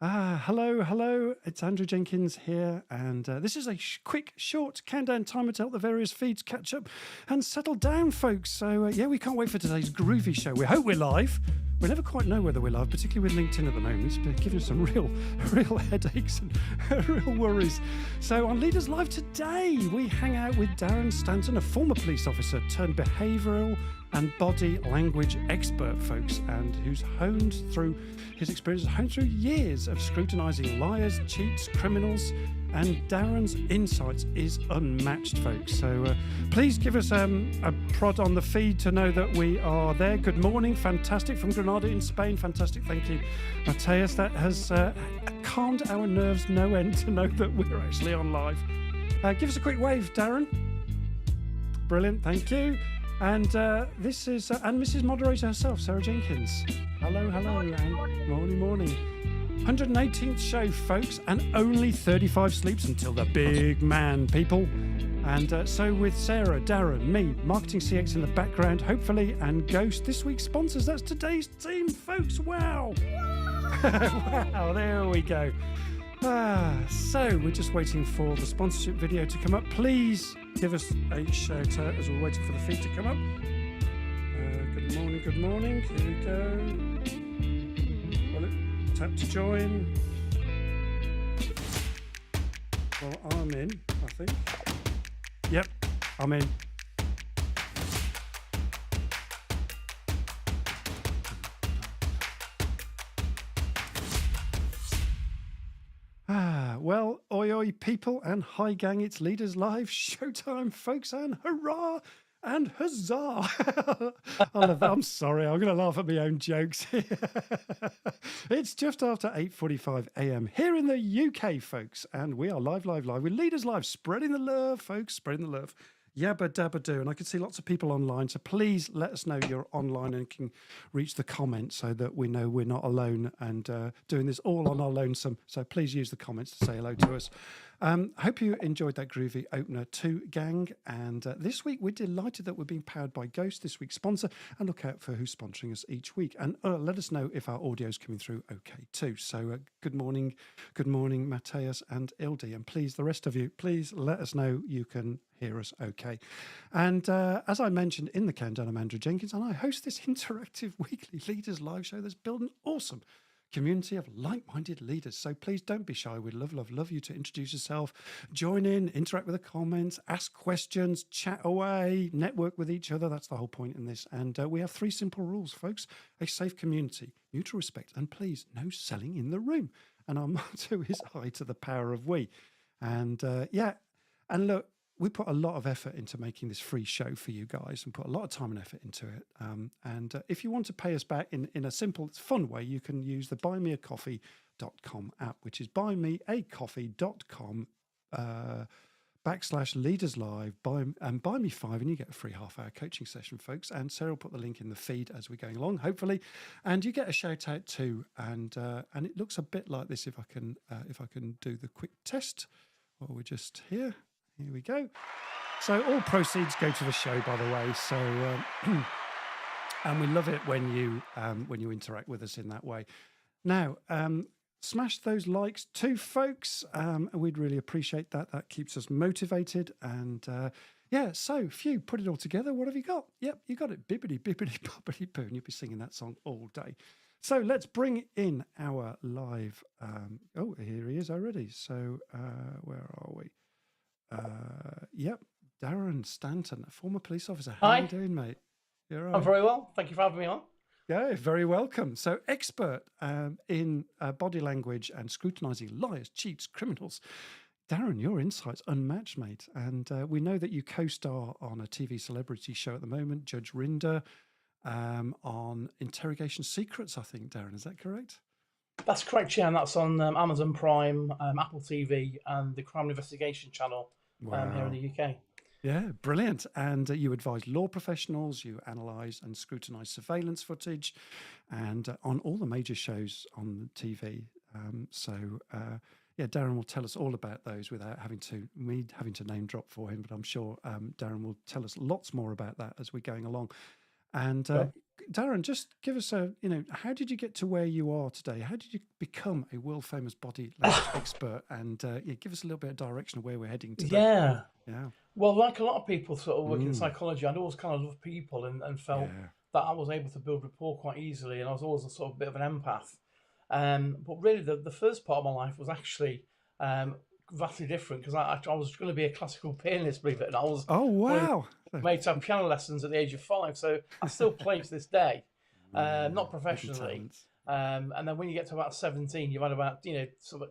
Hello. It's Andrew Jenkins here, and this is a quick, short countdown timer to help the various feeds catch up and settle down, folks. So, we can't wait for today's groovy show. We hope we're live. We never quite know whether we're live, particularly with LinkedIn at the moment. It's been giving us some real headaches and real worries. So, on Leaders Live today, we hang out with Darren Stanton, a former police officer turned behavioural and body language expert, folks, and who's honed through his experiences, honed through years of scrutinising liars, cheats, criminals, and Darren's insights is unmatched, folks. So please give us a prod on the feed to know that we are there. Good morning, fantastic, from Granada in Spain, fantastic, thank you, Mateus. That has calmed our nerves no end to know that we're actually on live. Give us a quick wave, Darren. Brilliant, thank you. And this is and Mrs. Moderator herself, Sarah Jenkins. Hello, and morning. 118th show, folks, and only 35 sleeps until the big man, people. And so with Sarah, Darren, me, Marketing CX in the background, hopefully, and Ghost, this week's sponsors. That's today's team, folks. Wow. Wow, there we go. So we're just waiting for the sponsorship video to come up. Please give us a shout out as we're waiting for the feed to come up. Good morning. Here we go. Tap to join. Well, I'm in, I think. Yep, I'm in. Well, oi people, and hi gang, it's Leaders Live, showtime, folks, and hurrah and huzzah. I love that. I'm sorry, I'm going to laugh at my own jokes. It's just after 8:45 a.m. here in the UK, folks, and we are live with Leaders Live, spreading the love, folks, spreading the love. Yabba dabba do, and I can see lots of people online, so please let us know you're online and can reach the comments so that we know we're not alone and doing this all on our lonesome. So please use the comments to say hello to us. Hope you enjoyed that groovy opener too, gang. And this week we're delighted that we're being powered by Ghost, this week's sponsor, and look out for who's sponsoring us each week. And let us know if our audio is coming through okay too. So good morning, Mateus and Ildi, and please, the rest of you, please let us know you can hear us okay. And as I mentioned in the countdown, I'm Andrew Jenkins, and I host this interactive weekly Leaders Live show that's built an awesome community of like-minded leaders. So please don't be shy. We'd love you to introduce yourself, join in, interact with the comments, ask questions, chat away, network with each other. That's the whole point in this. And we have 3 simple rules, folks: a safe community, mutual respect, and please, no selling in the room. And our motto is I to the power of we. And and look, we put a lot of effort into making this free show for you guys and put a lot of time and effort into it. And if you want to pay us back in a simple, fun way, you can use the buymeacoffee.com app, which is buymeacoffee.com /Leaders Live. Buy me 5 and you get a free half-hour coaching session, folks. And Sarah will put the link in the feed as we're going along, hopefully. And you get a shout out too. And it looks a bit like this if I can do the quick test while we're just here. Here we go. So all proceeds go to the show, by the way. So, and we love it when you interact with us in that way. Now, smash those likes too, folks. We'd really appreciate that. That keeps us motivated. And so Phew, put it all together. What have you got? Yep, you got it. Bibbidi bobbidi boo. And you'll be singing that song all day. So let's bring in our live. Here he is already. So where are we? Darren Stanton, a former police officer. How are you doing, mate? You're right. I'm very well. Thank you for having me on. Yeah, very welcome. So expert in body language and scrutinising liars, cheats, criminals. Darren, your insight's unmatched, mate. And we know that you co-star on a TV celebrity show at the moment, Judge Rinder, on Interrogation Secrets, I think, Darren. Is that correct? That's correct, yeah. And that's on Amazon Prime, Apple TV, and the Crime Investigation channel here in the UK. Yeah, brilliant. And you advise law professionals, you analyse and scrutinise surveillance footage, and on all the major shows on TV. Darren will tell us all about those without having to name drop for him, but I'm sure Darren will tell us lots more about that as we're going along. And Darren, just give us how did you get to where you are today? How did you become a world famous body language expert? And give us a little bit of direction of where we're heading today. Yeah. Yeah. Well, like a lot of people sort of work in psychology, I'd always kind of loved people and felt that I was able to build rapport quite easily, and I was always a sort of bit of an empath. But really, the first part of my life was actually vastly different, because I was going to be a classical pianist, believe it or not. I was made to have piano lessons at the age of 5, so I still play to this day, not professionally. And then when you get to about 17, you've had about sort of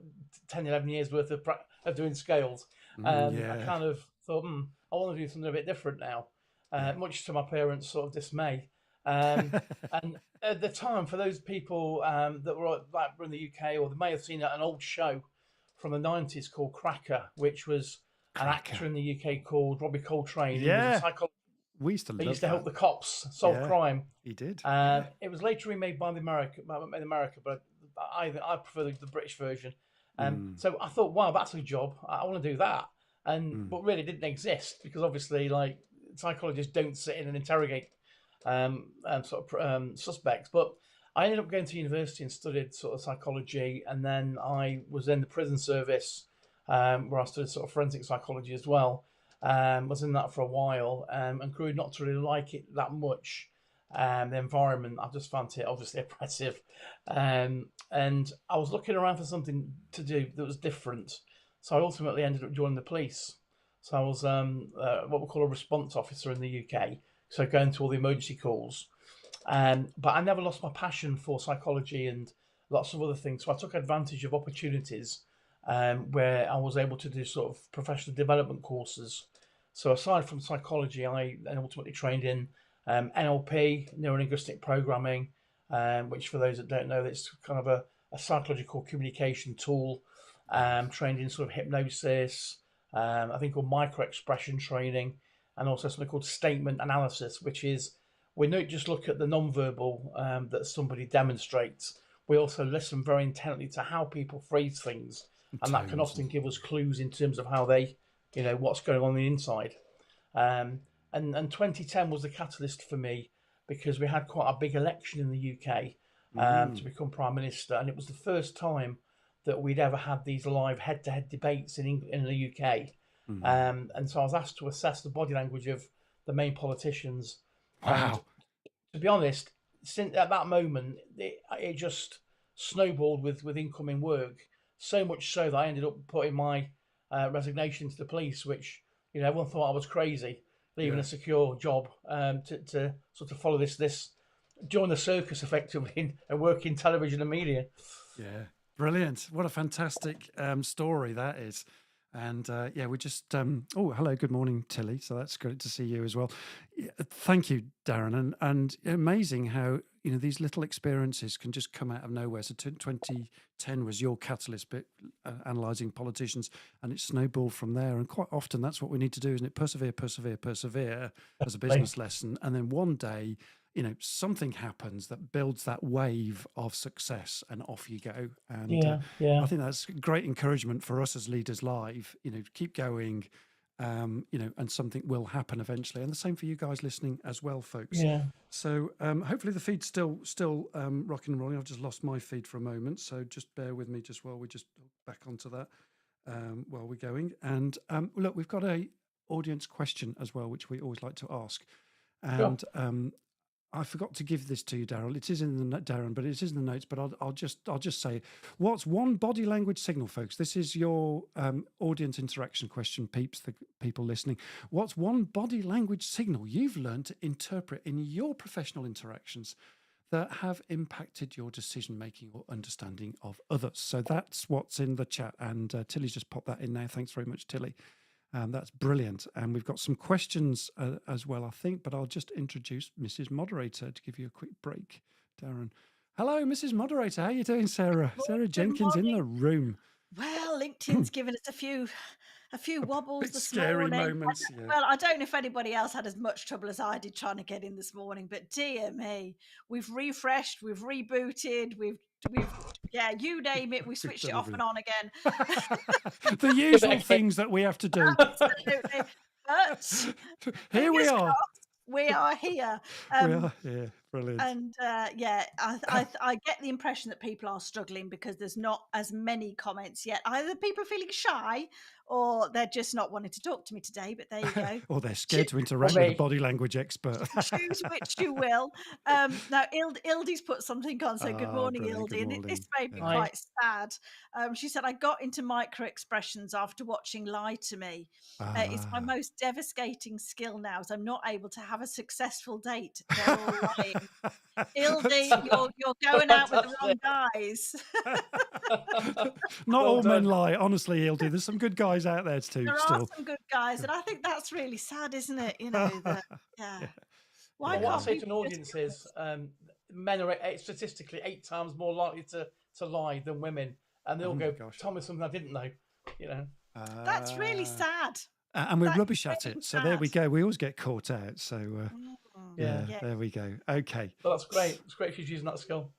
10, 11 years worth of doing scales. I kind of thought, I want to do something a bit different now, much to my parents' sort of dismay. And at the time, for those people that were in the UK, or they may have seen an old show from the 90s called Cracker, which was an actor in the UK called Robbie Coltrane. Yeah. He was a psychologist. We used to love He used to help the cops solve crime. He did. It was later remade by America, but I prefer the British version. So I thought, wow, that's a job. I want to do that. But really, it didn't exist, because obviously, like, psychologists don't sit in and interrogate suspects. But I ended up going to university and studied sort of psychology, and then I was in the prison service, where I studied sort of forensic psychology as well. Was in that for a while, and grew not to really like it that much. The environment, I just found it obviously oppressive, and I was looking around for something to do that was different. So I ultimately ended up joining the police. So I was what we call a response officer in the UK. So going to all the emergency calls, but I never lost my passion for psychology and lots of other things. So I took advantage of opportunities where I was able to do sort of professional development courses. So aside from psychology, I then ultimately trained in NLP, neurolinguistic programming, which, for those that don't know, it's kind of a psychological communication tool. Trained in sort of hypnosis, I think called micro-expression training, and also something called statement analysis, which is we don't just look at the non-verbal that somebody demonstrates. We also listen very intently to how people phrase things, and that can often give us clues in terms of how they, what's going on the inside. And 2010 was the catalyst for me, because we had quite a big election in the UK to become Prime Minister, and it was the first time that we'd ever had these live head-to-head debates in the UK. And so I was asked to assess the body language of the main politicians. Wow. And to be honest, since at that moment, it just snowballed with incoming work, so much so that I ended up putting my resignation to the police, which everyone thought I was crazy, leaving a secure job to sort of follow this join the circus effectively and work in television and media. Yeah, brilliant! What a fantastic story that is. And we just hello, good morning, Tilly. So that's great to see you as well. Thank you, Darren. And amazing how these little experiences can just come out of nowhere. So 2010 was your catalyst bit, analysing politicians, and it snowballed from there. And quite often that's what we need to do, isn't it? Persevere as a business lesson. And then one day, something happens that builds that wave of success, and off you go. And I think that's great encouragement for us as Leaders Live. Keep going, and something will happen eventually. And the same for you guys listening as well, folks. Yeah. So hopefully the feed's still rocking and rolling. I've just lost my feed for a moment, so just bear with me just while we just back onto that while we're going. And look, we've got a audience question as well, which we always like to ask. And I forgot to give this to you, Darren. It is in the Darren, but it is in the notes. But I'll just say, what's one body language signal, folks? This is your audience interaction question, peeps, the people listening. What's one body language signal you've learned to interpret in your professional interactions that have impacted your decision making or understanding of others? So that's what's in the chat, and Tilly's just popped that in now. Thanks very much, Tilly. That's brilliant. And we've got some questions as well, I think, but I'll just introduce Mrs. Moderator to give you a quick break, Darren. Hello, Mrs. Moderator. How are you doing, Sarah? Sarah Jenkins in the room. Well, LinkedIn's given us a few wobbles this scary morning. moments. Well, I don't know if anybody else had as much trouble as I did trying to get in this morning, but dear me, we've refreshed, we've rebooted, we've you name it, we switched it off and on again. The usual things that we have to do. Absolutely. But here we are. We are here. We are here. Brilliant. And I get the impression that people are struggling because there's not as many comments yet. Either people are feeling shy or they're just not wanting to talk to me today. But there you go. Or they're scared to interact with a me. body language expert. Choose which you will. Now, Ildy's put something on. So good morning, Brilliant. Ildy. Good And this morning. made me Hi. quite sad. She said, I got into micro expressions after watching Lie to Me. It's my most devastating skill now, as I'm not able to have a successful date. They're all lying. Ildy, you're going out with the wrong guys. Not Well all men done. lie, honestly, Ildy. There's some good guys out there too. There Still, are some good guys, and I think that's really sad, isn't it? You know, yeah. Why Well, what I can't say to an people audience is men are statistically 8 times more likely to lie than women. And they'll Oh my go, gosh. tell me something I didn't know, you know. That's really sad. And we're That is rubbish at really it. So there we sad. go. We always get caught out. So Yeah. there we go. Okay. But that's great. It's great if she's using that skill.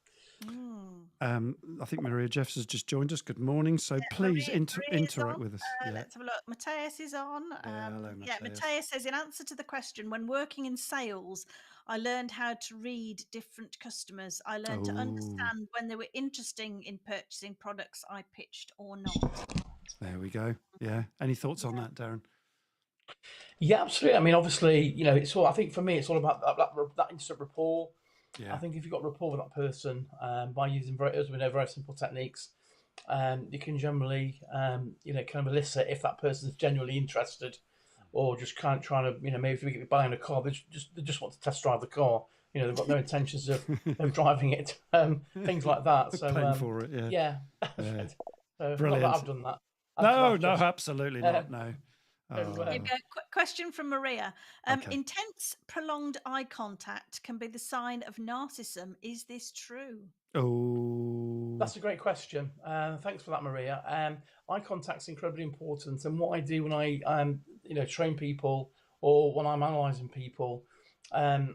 I think Maria Jeffs has just joined us. Good morning. So please Maria's interact on. with us. Let's have a look. Mateus is on. Hello, Mateus. Mateus says, in answer to the question, when working in sales, I learned how to read different customers. I learned to understand when they were interested in purchasing products I pitched or not. There we go. Yeah. Any thoughts on that, Darren? Yeah, absolutely. I mean, obviously, you know, it's all. I think for me, it's all about that instant rapport. Yeah. I think if you've got rapport with that person by using very simple techniques, you can generally, kind of elicit if that person is genuinely interested, or just kind of trying to, maybe if you're buying a car, they just want to test drive the car. They've got no intentions of driving it, things like that. So paying for it. Yeah. So Brilliant. not that I've done that. No, absolutely not. No. Here we go. Question from Maria. Intense, prolonged eye contact can be the sign of narcissism. Is this true? Oh, that's a great question. Thanks for that, Maria. Eye contact's incredibly important, and what I do when I train people or when I'm analysing people, and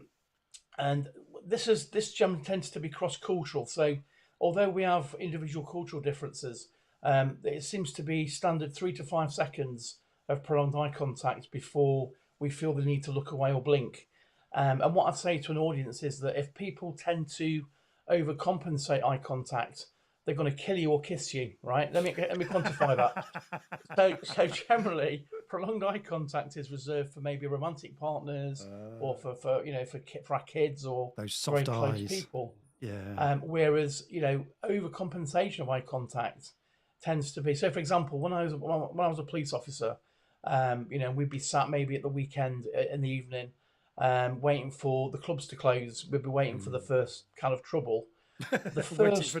this generally tends to be cross-cultural. So although we have individual cultural differences, it seems to be standard 3 to 5 seconds of prolonged eye contact before we feel the need to look away or blink. And what I'd say to an audience is that if people tend to overcompensate eye contact, they're going to kill you or kiss you, right? Let me quantify that. So generally, prolonged eye contact is reserved for maybe romantic partners or for our kids or those soft very eyes. close people. Yeah. Whereas overcompensation of eye contact tends to be. So, for example, when I was a police officer, we'd be sat maybe at the weekend in the evening, waiting for the clubs to close. We'd be waiting for the first kind of trouble. The first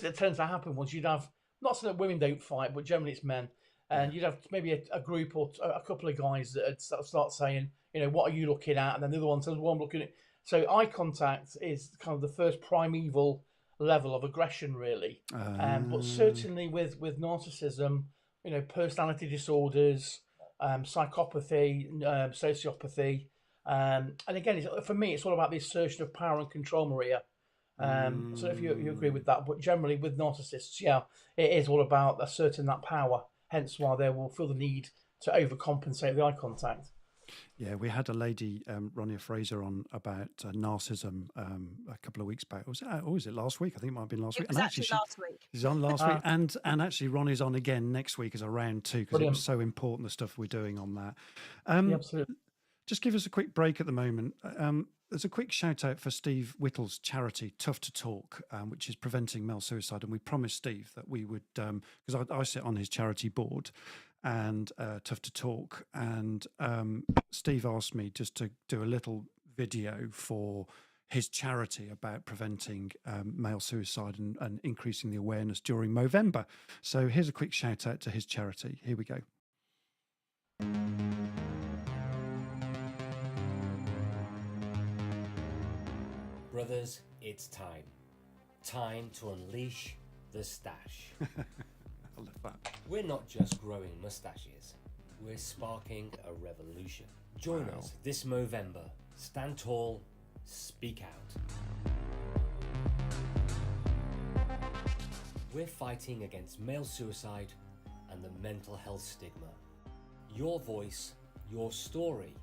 that tends to happen was you'd have, not saying that women don't fight, but generally it's men, and you'd have maybe a group or a couple of guys that start saying, what are you looking at? And then the other one says, well, I'm looking at. So eye contact is kind of the first primeval level of aggression, really. But certainly with narcissism, personality disorders, psychopathy, sociopathy, and again, for me, it's all about the assertion of power and control, Maria. So if you agree with that, but generally with narcissists, it is all about asserting that power. Hence why they will feel the need to overcompensate the eye contact. Yeah, we had a lady, Ronia Fraser, on about narcissism a couple of weeks back. Was it last week? I think it might have been last week. It was actually last week. She's on last week. And actually Ronnie's on again next week as a round 2 because it was so important, the stuff we're doing on that. Absolutely. Just give us a quick break at the moment. There's a quick shout out for Steve Whittle's charity, Tough to Talk, which is preventing male suicide. And we promised Steve that we would, because I sit on his charity board, and Tough to Talk, and Steve asked me just to do a little video for his charity about preventing male suicide and increasing the awareness during Movember. So here's a quick shout out to his charity. Here we go. Brothers, it's time. Time to unleash the stash. I love that. We're not just growing mustaches, we're sparking a revolution. Join us this Movember. Stand tall, speak out. We're fighting against male suicide and the mental health stigma. Your voice, your story,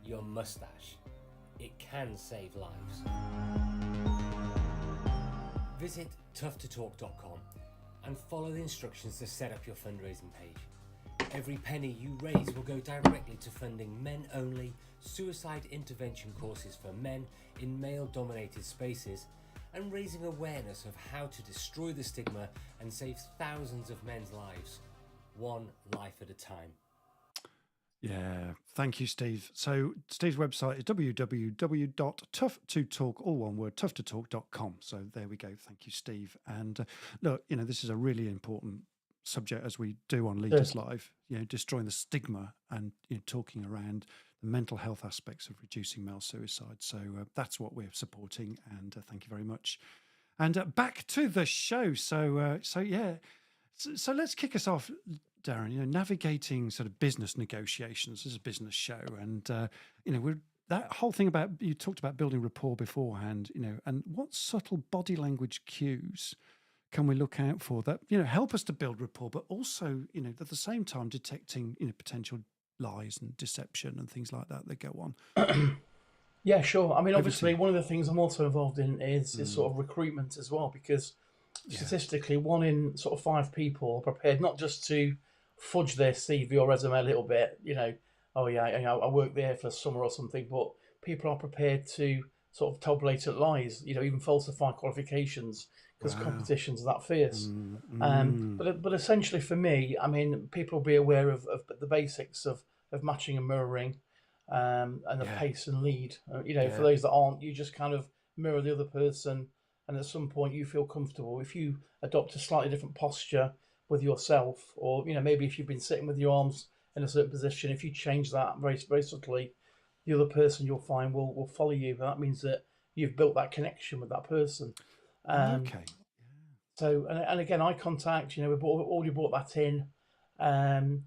your mustache. it can save lives. Visit toughtotalk.com and follow the instructions to set up your fundraising page. Every penny you raise will go directly to funding men-only suicide intervention courses for men in male-dominated spaces and raising awareness of how to destroy the stigma and save thousands of men's lives, one life at a time. Yeah, thank you, Steve. So Steve's website is www.toughtotalk, all one word, toughtotalk.com. So there we go. Thank you, Steve. And look, this is a really important subject as we do on Leaders Live, destroying the stigma and talking around the mental health aspects of reducing male suicide. So that's what we're supporting. And thank you very much. And back to the show. So let's kick us off, Darren. Navigating sort of business negotiations. This is a business show, and we're that whole thing about, you talked about building rapport beforehand. And what subtle body language cues can we look out for that help us to build rapport, but also at the same time detecting potential lies and deception and things like that go on. Yeah, sure. I mean, obviously, one of the things I'm also involved in is sort of recruitment as well, because statistically, 1 in sort of 5 people are prepared not just to fudge their CV or resume a little bit, oh yeah, I worked there for summer or something, but people are prepared to sort of tell blatant lies, even falsify qualifications because competitions are that fierce. But essentially for me, I mean, people will be aware of the basics of matching and mirroring, and the pace and lead. For those that aren't, you just kind of mirror the other person, and at some point you feel comfortable. If you adopt a slightly different posture with yourself, or maybe if you've been sitting with your arms in a certain position, if you change that very, very subtly, the other person you'll find will follow you. That means that you've built that connection with that person. Okay. So, and again, eye contact, we've already brought that in. And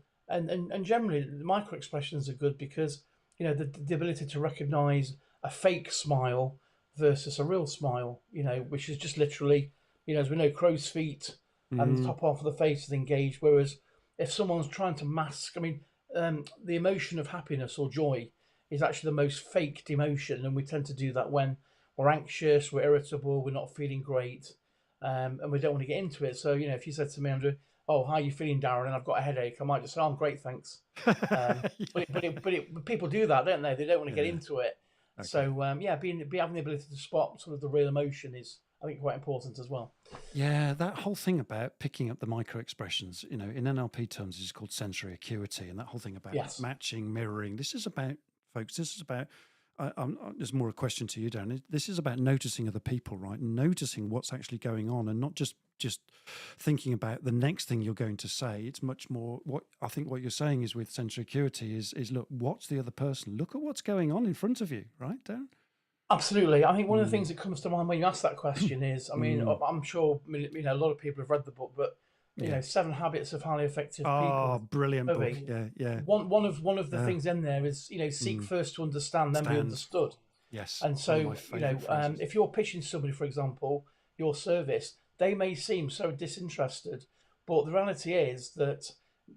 generally, the micro expressions are good because, the ability to recognize a fake smile versus a real smile, which is just literally, as we know, crow's feet and the top half of the face is engaged. Whereas if someone's trying to mask, I mean, the emotion of happiness or joy is actually the most faked emotion. And we tend to do that when we're anxious, we're irritable, we're not feeling great, and we don't want to get into it. So, if you said to me, Andrew, oh, how are you feeling, Darren? And I've got a headache, I might just say, oh, I'm great, thanks. But people do that, don't they? They don't want to get into it. Okay. So, having the ability to spot sort of the real emotion is, I think, quite important as well. Yeah, that whole thing about picking up the micro expressions, in NLP terms, is called sensory acuity, and that whole thing about matching, mirroring. This is about, folks, there's more a question to you, Darren. This is about noticing other people, right? Noticing what's actually going on, and not just thinking about the next thing you're going to say. It's much more what you're saying is, with sensory acuity, is look, what's the other person? Look at what's going on in front of you, right, Darren? Absolutely. I think one of the things that comes to mind when you ask that question is, I mean, I'm sure a lot of people have read the book, but 7 Habits of Highly Effective People. Oh, brilliant book! Yeah. One of the things in there is, seek first to understand, then be understood. Yes. And so, if you're pitching somebody, for example, your service, they may seem so disinterested, but the reality is that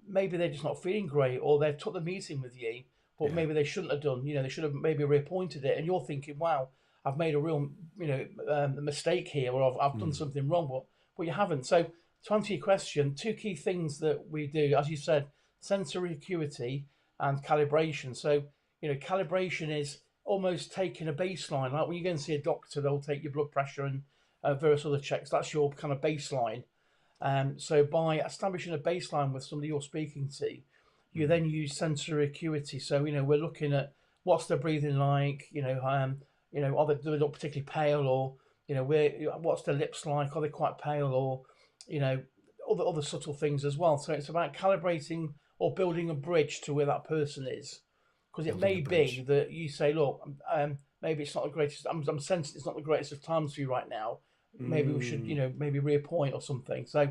maybe they're just not feeling great, or they've took the meeting with you, but maybe they shouldn't have done. They should have maybe reappointed it, and you're thinking, "Wow, I've made a real, mistake here, or I've done something wrong," but you haven't. So, to answer your question, 2 key things that we do, as you said, sensory acuity and calibration. So, calibration is almost taking a baseline. Like when you go and see a doctor, they'll take your blood pressure and various other checks. That's your kind of baseline. So by establishing a baseline with somebody you're speaking to, you then use sensory acuity. So, we're looking at what's their breathing like, do they look particularly pale, or, what's their lips like? Are they quite pale, or, other subtle things as well. So it's about calibrating or building a bridge to where that person is. Because it may be that you say, look, maybe it's not the greatest, I'm sensing it's not the greatest of times for you right now. Maybe we should, maybe reappoint or something. So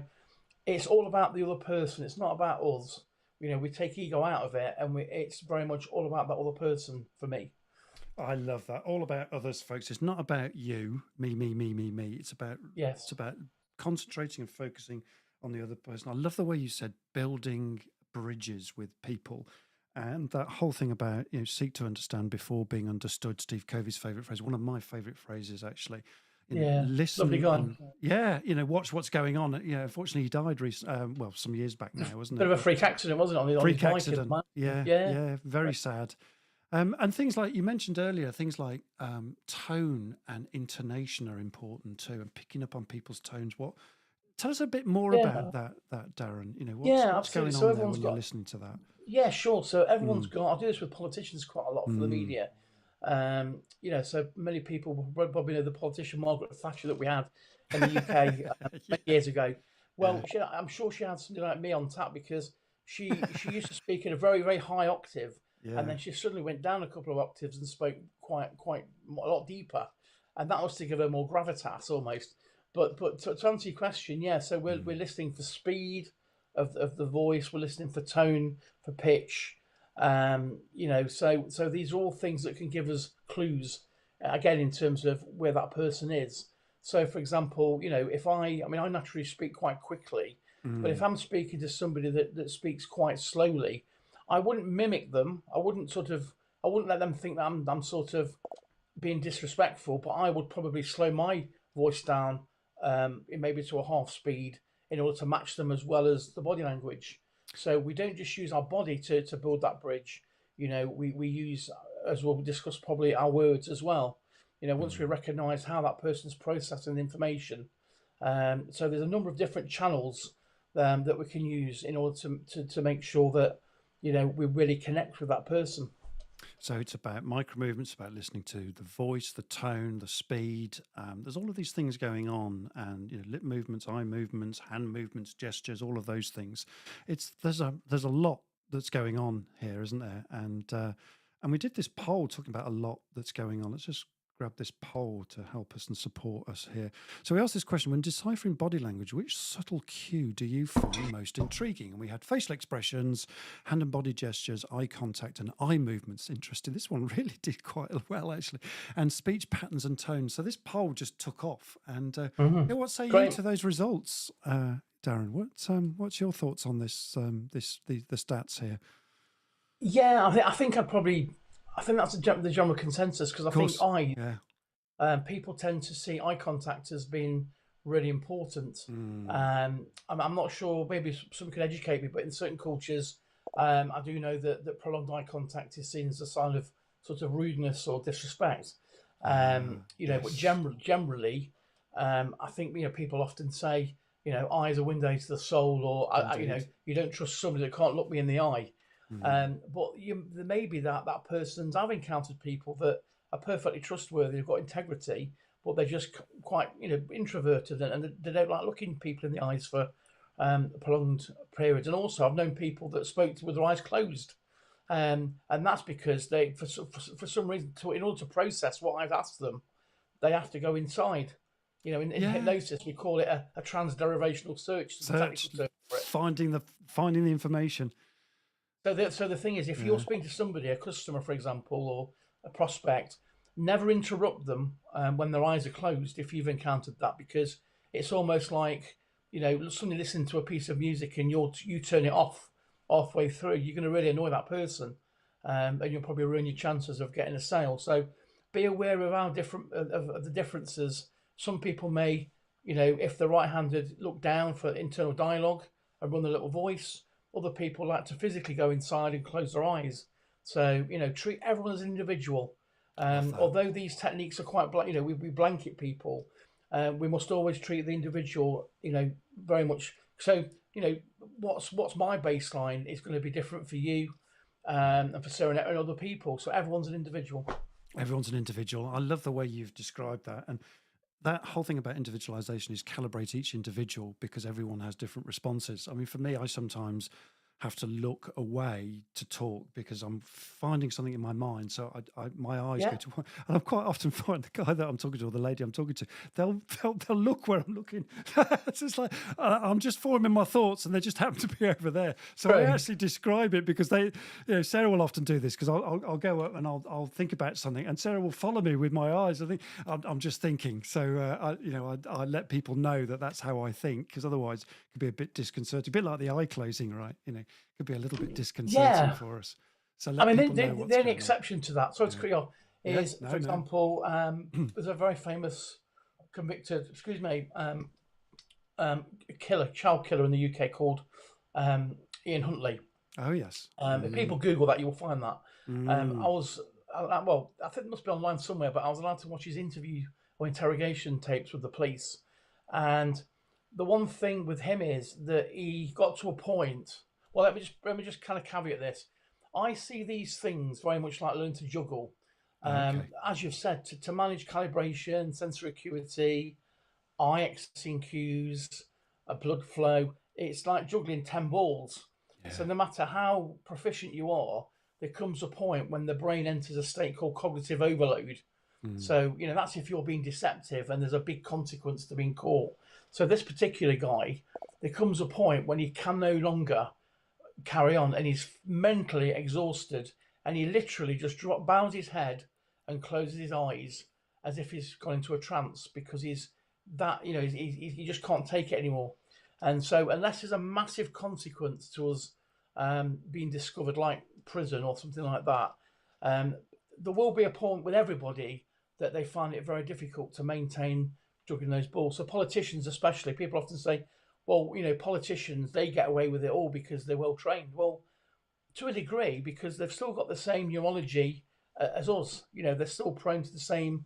it's all about the other person. It's not about us. We take ego out of it, and it's very much all about that other person for me. I love that. All about others, folks. It's not about you, me. It's about It's about concentrating and focusing on the other person. I love the way you said building bridges with people. And that whole thing about, seek to understand before being understood, Steve Covey's favourite phrase, one of my favourite phrases, actually. Yeah, Listen lovely guy. and watch what's going on. Unfortunately, he died some years back now, wasn't it? Bit of a freak accident, wasn't it? On his Freak bike, accident. Yeah, very sad. And things like you mentioned earlier, things like tone and intonation are important too, and picking up on people's tones. Tell us a bit more about that, Darren. What's going on there when you're listening to that? Yeah, sure. So everyone's got. I do this with politicians quite a lot for the media. So many people will probably know the politician Margaret Thatcher that we had in the UK many years ago. Well, I'm sure she had something like me on tap, because she used to speak in a very, very high octave, and then she suddenly went down a couple of octaves and spoke quite a lot deeper, and that was to give her more gravitas almost. But to answer your question, so we're listening for speed of the voice, we're listening for tone, for pitch. So these are all things that can give us clues, again, in terms of where that person is. So, for example, if I naturally speak quite quickly, but if I'm speaking to somebody that speaks quite slowly, I wouldn't mimic them. I wouldn't let them think that I'm sort of being disrespectful, but I would probably slow my voice down, maybe to a half speed, in order to match them as well as the body language. So we don't just use our body to build that bridge. We use, as we'll discuss probably, our words as well. Once we recognise how that person's processing information. So there's a number of different channels that we can use in order to make sure that, we really connect with that person. So it's about micro movements, about listening to the voice, the tone, the speed. There's all of these things going on, and lip movements, eye movements, hand movements, gestures, all of those things. There's a lot that's going on here, isn't there? And we did this poll talking about a lot that's going on. Let's just grab this poll to help us and support us here. So we asked this question: when deciphering body language, which subtle cue do you find most intriguing? And we had facial expressions, hand and body gestures, eye contact, and eye movements. Interesting. This one really did quite well, actually. And speech patterns and tones. So this poll just took off. And what say you to those results, Darren? What's your thoughts on this? The stats here. Yeah, I think that's the general consensus, because I think people tend to see eye contact as being really important. I'm not sure, maybe some can educate me, but in certain cultures, I do know that prolonged eye contact is seen as a sign of sort of rudeness or disrespect. But generally, I think people often say, eyes are windows to the soul, or you don't trust somebody that can't look me in the eye. But there may be that person's. I've encountered people that are perfectly trustworthy, they've got integrity, but they're just quite introverted, and they don't like looking people in the eyes for prolonged periods. And also, I've known people that spoke with their eyes closed, and that's because they, for some reason, in order to process what I've asked them, they have to go inside. In hypnosis, we call it a transderivational search. Finding the information. So the thing is, if you're speaking to somebody, a customer, for example, or a prospect, never interrupt them when their eyes are closed if you've encountered that, because it's almost like, somebody listening to a piece of music and you turn it off halfway through. You're going to really annoy that person, and you'll probably ruin your chances of getting a sale. So be aware of how different of the differences. Some people may, if they're right-handed, look down for internal dialogue and run a little voice. Other people like to physically go inside and close their eyes. So, treat everyone as an individual. Although these techniques are quite, we blanket people, we must always treat the individual, very much. So, what's my baseline is going to be different for you and for Sarah and other people. So everyone's an individual. Everyone's an individual. I love the way you've described that. And that whole thing about individualization is calibrate each individual, because everyone has different responses. I mean, for me, I sometimes have to look away to talk because I'm finding something in my mind. So my eyes go to, and I'm quite often find the guy that I'm talking to or the lady I'm talking to, they'll look where I'm looking. It's just like, I'm just forming my thoughts and they just happen to be over there. So I actually describe it because Sarah will often do this, because I'll go up and I'll think about something and Sarah will follow me with my eyes. I think I'm just thinking. So, I let people know that that's how I think, because otherwise it could be a bit disconcerting, a bit like the eye closing, right? Could be a little bit disconcerting for us. So I let mean, people know the what's only going on. exception to that, sorry to cut you off, Yeah, is, no, for no. example, there's a very famous convicted, child killer in the UK called Ian Huntley. Oh, yes. If people Google that, you will find that. I think it must be online somewhere, but I was allowed to watch his interview or interrogation tapes with the police. And the one thing with him is that he got to a point. Well, let me just kind of caveat this. I see these things very much like learning to juggle. Okay. As you've said, to manage calibration, sensory acuity, eye accessing cues, a blood flow. It's like juggling 10 balls. Yeah. So no matter how proficient you are, there comes a point when the brain enters a state called cognitive overload. So, that's if you're being deceptive and there's a big consequence to being caught. So this particular guy, there comes a point when he can no longer carry on and he's mentally exhausted and he literally just bows his head and closes his eyes as if he's gone into a trance because he's that, he just can't take it anymore. And so unless there's a massive consequence to us being discovered, like prison or something like that, there will be a point with everybody that they find it very difficult to maintain juggling those balls. So politicians especially, people often say, well, politicians, they get away with it all because they're well trained. Well, to a degree, because they've still got the same neurology as us. They're still prone to the same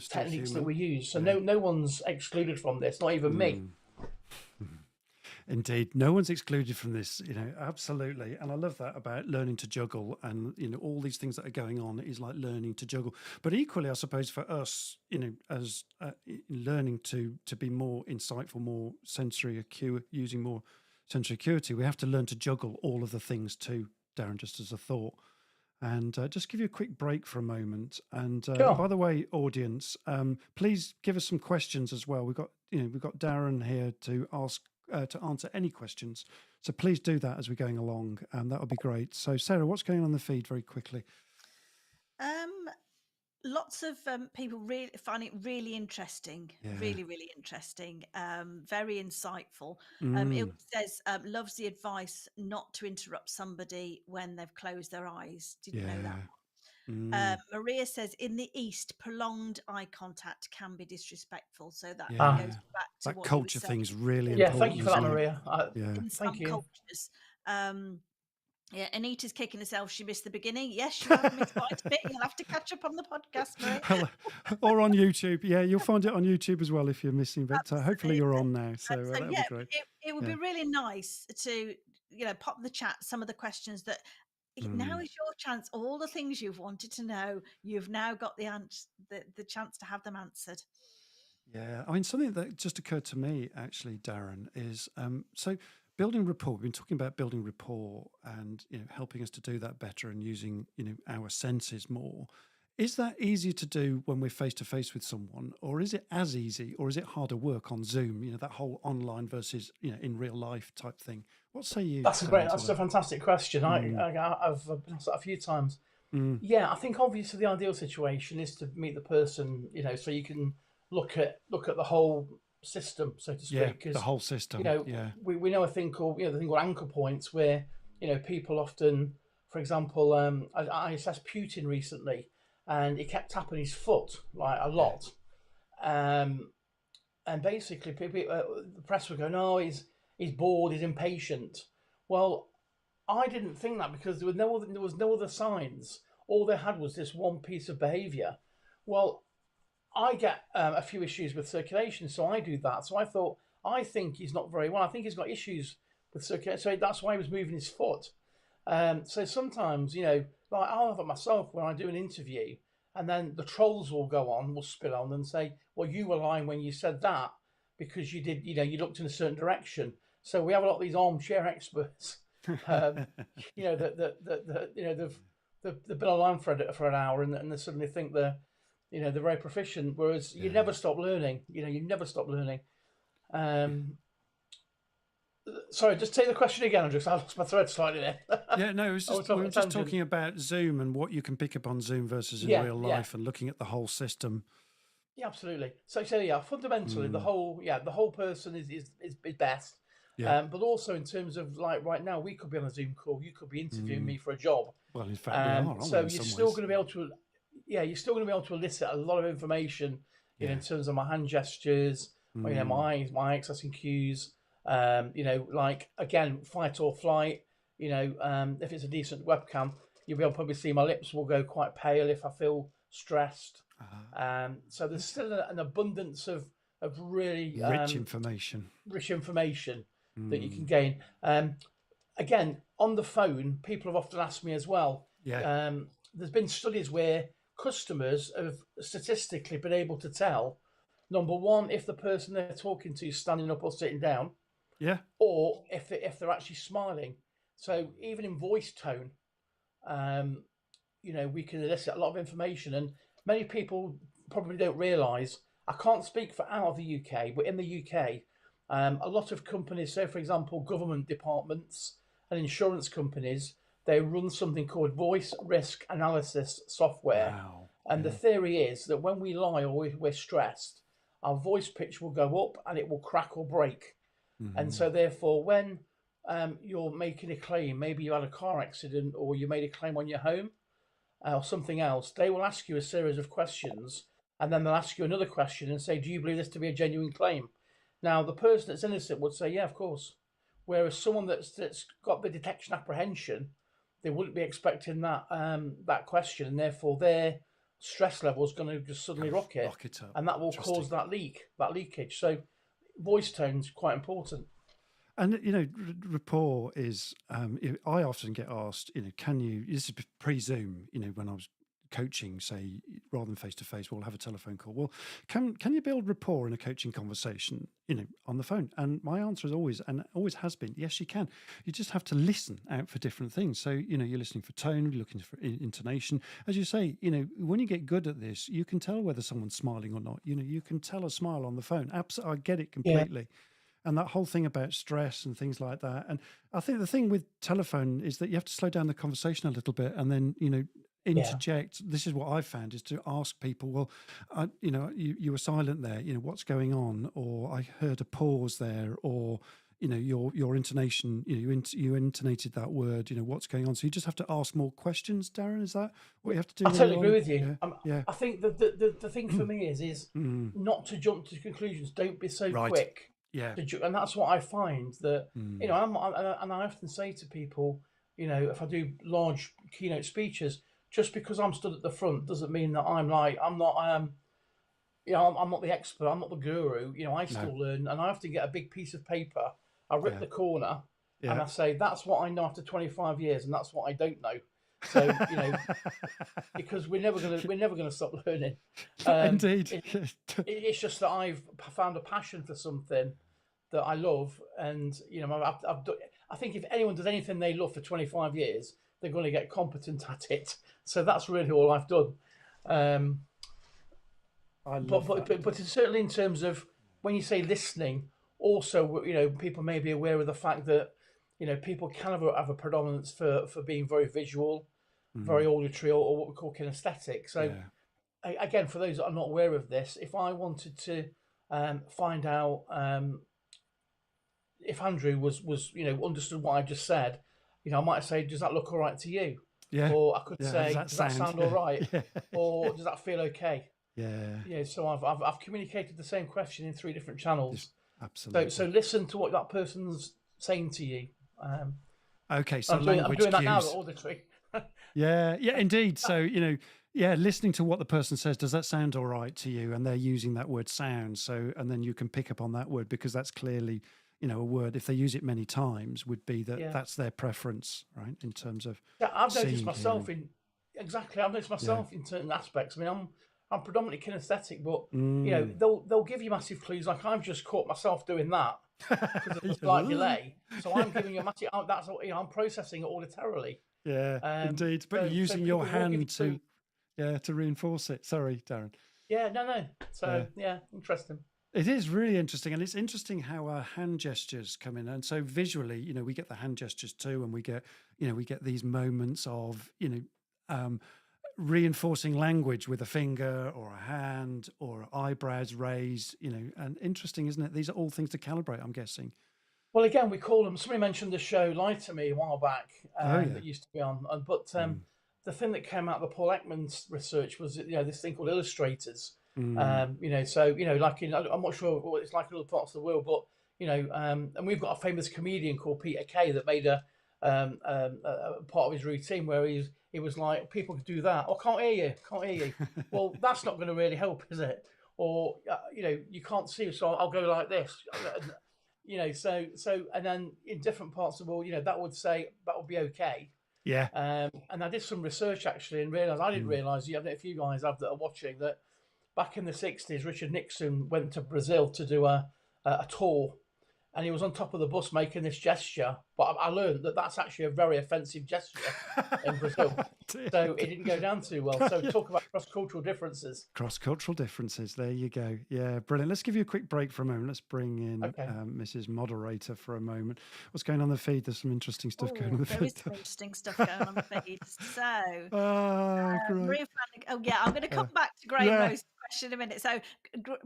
techniques that we use. So no one's excluded from this, not even me. Indeed, no one's excluded from this, absolutely. And I love that about learning to juggle and, all these things that are going on is like learning to juggle. But equally, I suppose for us, as learning to be more insightful, more using more sensory acuity, we have to learn to juggle all of the things too, Darren, just as a thought. And just give you a quick break for a moment. And Sure. by the way, audience, please give us some questions as well. We've got Darren here to answer any questions. So please do that as we're going along. That would be great. So Sarah, what's going on in the feed very quickly? Lots of people really find it really interesting, really, really interesting, very insightful. It says, loves the advice not to interrupt somebody when they've closed their eyes. Didn't know that. Maria says, in the East, prolonged eye contact can be disrespectful. So that goes back to that what culture you were saying. thing's really Yeah, important. thank you for that, isn't it? Maria. In some Thank you. cultures. Anita's kicking herself. She missed the beginning. Yes, you have missed quite a bit. You'll have to catch up on the podcast, Maria. Or on YouTube. Yeah, you'll find it on YouTube as well if you're missing. But hopefully you're on now. So that would be great. It would be really nice to, pop in the chat some of the questions that now is your chance. All the things you've wanted to know, you've now got the chance to have them answered. Yeah, I mean, something that just occurred to me actually, Darren, is so building rapport. We've been talking about building rapport and helping us to do that better and using our senses more. Is that easier to do when we're face to face with someone, or is it as easy, or is it harder work on Zoom? That whole online versus in real life type thing. What say you? That's a fantastic question. I've been asked that a few times. Yeah, I think obviously the ideal situation is to meet the person, so you can look at the whole system, so to speak. Yeah, the whole system. We know a thing called the thing called anchor points, where people often, for example, I assessed Putin recently, and he kept tapping his foot like a lot, and basically people, the press were going, "Oh, he's bored, he's impatient." Well, I didn't think that because there was no other signs. All they had was this one piece of behaviour. Well, I get a few issues with circulation, so I do that. So I think he's not very well. I think he's got issues with circulation, so that's why he was moving his foot. So sometimes, like I'll have it myself when I do an interview, and then the trolls will spill on and say, "Well, you were lying when you said that because you did, you looked in a certain direction." So we have a lot of these armchair experts, that they've been online for an hour and they suddenly think they're very proficient, whereas you never stop learning. You never stop learning. Sorry, just take the question again. I lost my thread slightly there. Yeah, no, we were just talking about Zoom and what you can pick up on Zoom versus in real life and looking at the whole system. Yeah, absolutely. So fundamentally, the whole person is best. But also in terms of like right now, we could be on a Zoom call. You could be interviewing me for a job. Well, in fact, we are, aren't So we, in you're some still ways? going to be able to, you're still going to be able to elicit a lot of information in terms of my hand gestures, my accessing cues. Like again, fight or flight. If it's a decent webcam, you'll be able to probably see my lips will go quite pale if I feel stressed. So there's still an abundance of really Rich information. That you can gain. Again, on the phone, people have often asked me as well. There's been studies where customers have statistically been able to tell, number one, if the person they're talking to is standing up or sitting down, or if they're actually smiling. So even in voice tone, we can elicit a lot of information, and many people probably don't realise. I can't speak for out of the UK, but in the UK, a lot of companies, say for example, government departments and insurance companies, they run something called voice risk analysis software. Wow. And the theory is that when we lie or we're stressed, our voice pitch will go up and it will crack or break. And so therefore, when you're making a claim, maybe you had a car accident or you made a claim on your home or something else, they will ask you a series of questions, and then they'll ask you another question and say, do you believe this to be a genuine claim? Now, the person that's innocent would say, yeah, of course. Whereas someone that's got the detection apprehension, they wouldn't be expecting that question, and therefore their stress level is going to just suddenly rocket up. And that will cause that leakage. So voice tone's quite important. And, rapport is, I often get asked, this is pre-Zoom, when I was coaching, say, rather than face-to-face, we'll have a telephone call. Well, can you build rapport in a coaching conversation, on the phone? And my answer is always, and always has been, yes, you can. You just have to listen out for different things. So, you're listening for tone, you're looking for intonation. As you say, when you get good at this, you can tell whether someone's smiling or not. You can tell a smile on the phone. Absolutely, I get it completely. Yeah. And that whole thing about stress and things like that. And I think the thing with telephone is that you have to slow down the conversation a little bit and then, interject. This is what I've found, is to ask people, well, you were silent there, what's going on? Or I heard a pause there, or, your intonation, you intonated that word, what's going on? So you just have to ask more questions, Darren. Is that what you have to do? I totally agree with you. Yeah. I think the thing for me is not to jump to conclusions. Don't be so quick. Yeah. And that's what I find that, and I often say to people, if I do large keynote speeches, just because I'm stood at the front doesn't mean that I'm not the expert, I'm not the guru. I still learn, and I often get a big piece of paper, I rip the corner, and I say, that's what I know after 25 years, and that's what I don't know. So, because we're never gonna stop learning. Indeed. It's just that I've found a passion for something that I love, and I think if anyone does anything they love for 25 years, they're going to get competent at it. So that's really all I've done. But certainly in terms of when you say listening, also people may be aware of the fact that people can have a predominance for being very visual, very auditory, or what we call kinesthetic. So again, for those that are not aware of this, if I wanted to find out if Andrew was understood what I just said, I might say, does that look all right to you? Yeah. Or I could say, does that sound all right? Or does that feel okay? Yeah. So I've communicated the same question in 3 different channels. Absolutely. So listen to what that person's saying to you. Okay. So I'm doing that now, auditory. Yeah, indeed. So, listening to what the person says, does that sound all right to you? And they're using that word sound. So, and then you can pick up on that word, because that's clearly, a word, if they use it many times, would be that that's their preference, right? In terms of I've noticed myself in certain aspects. I mean, I'm predominantly kinesthetic, but they'll give you massive clues. Like I've just caught myself doing that because of the slight delay. So I'm giving you a massive. That's what I'm processing it auditorily. Yeah, indeed. But you're using your hand to reinforce it. Sorry, Darren. Yeah, no. So interesting. It is really interesting, and it's interesting how our hand gestures come in. And so visually, we get the hand gestures too, and we get these moments of, reinforcing language with a finger or a hand or eyebrows raised, and interesting, isn't it? These are all things to calibrate, I'm guessing. Well, again, we call them. Somebody mentioned the show "Lie to Me" a while back Oh, yeah. that used to be on. But the thing that came out of the Paul Ekman's research was this thing called illustrators. So like I'm not sure what it's like in other parts of the world, but and we've got a famous comedian called Peter Kay that made a part of his routine where he was like, people could do that. Oh, can't hear you. Well, that's not going to really help, is it? Or you can't see, so I'll go like this. So and then in different parts of the world, that would be okay. Yeah. And I did some research actually and realised I didn't realise. I don't know if you guys have that are watching that. Back in the 60s, Richard Nixon went to Brazil to do a tour, and he was on top of the bus making this gesture. But I learned that that's actually a very offensive gesture in Brazil. So it didn't go down too well. So talk about cross-cultural differences. Cross-cultural differences. There you go. Yeah, brilliant. Let's give you a quick break for a moment. Let's bring in Mrs. Moderator for a moment. What's going on the feed? There's some interesting stuff going on the feed. There is some interesting stuff going on the feed. So, great. Maria I'm going to come back to Graham Rose's question in a minute. So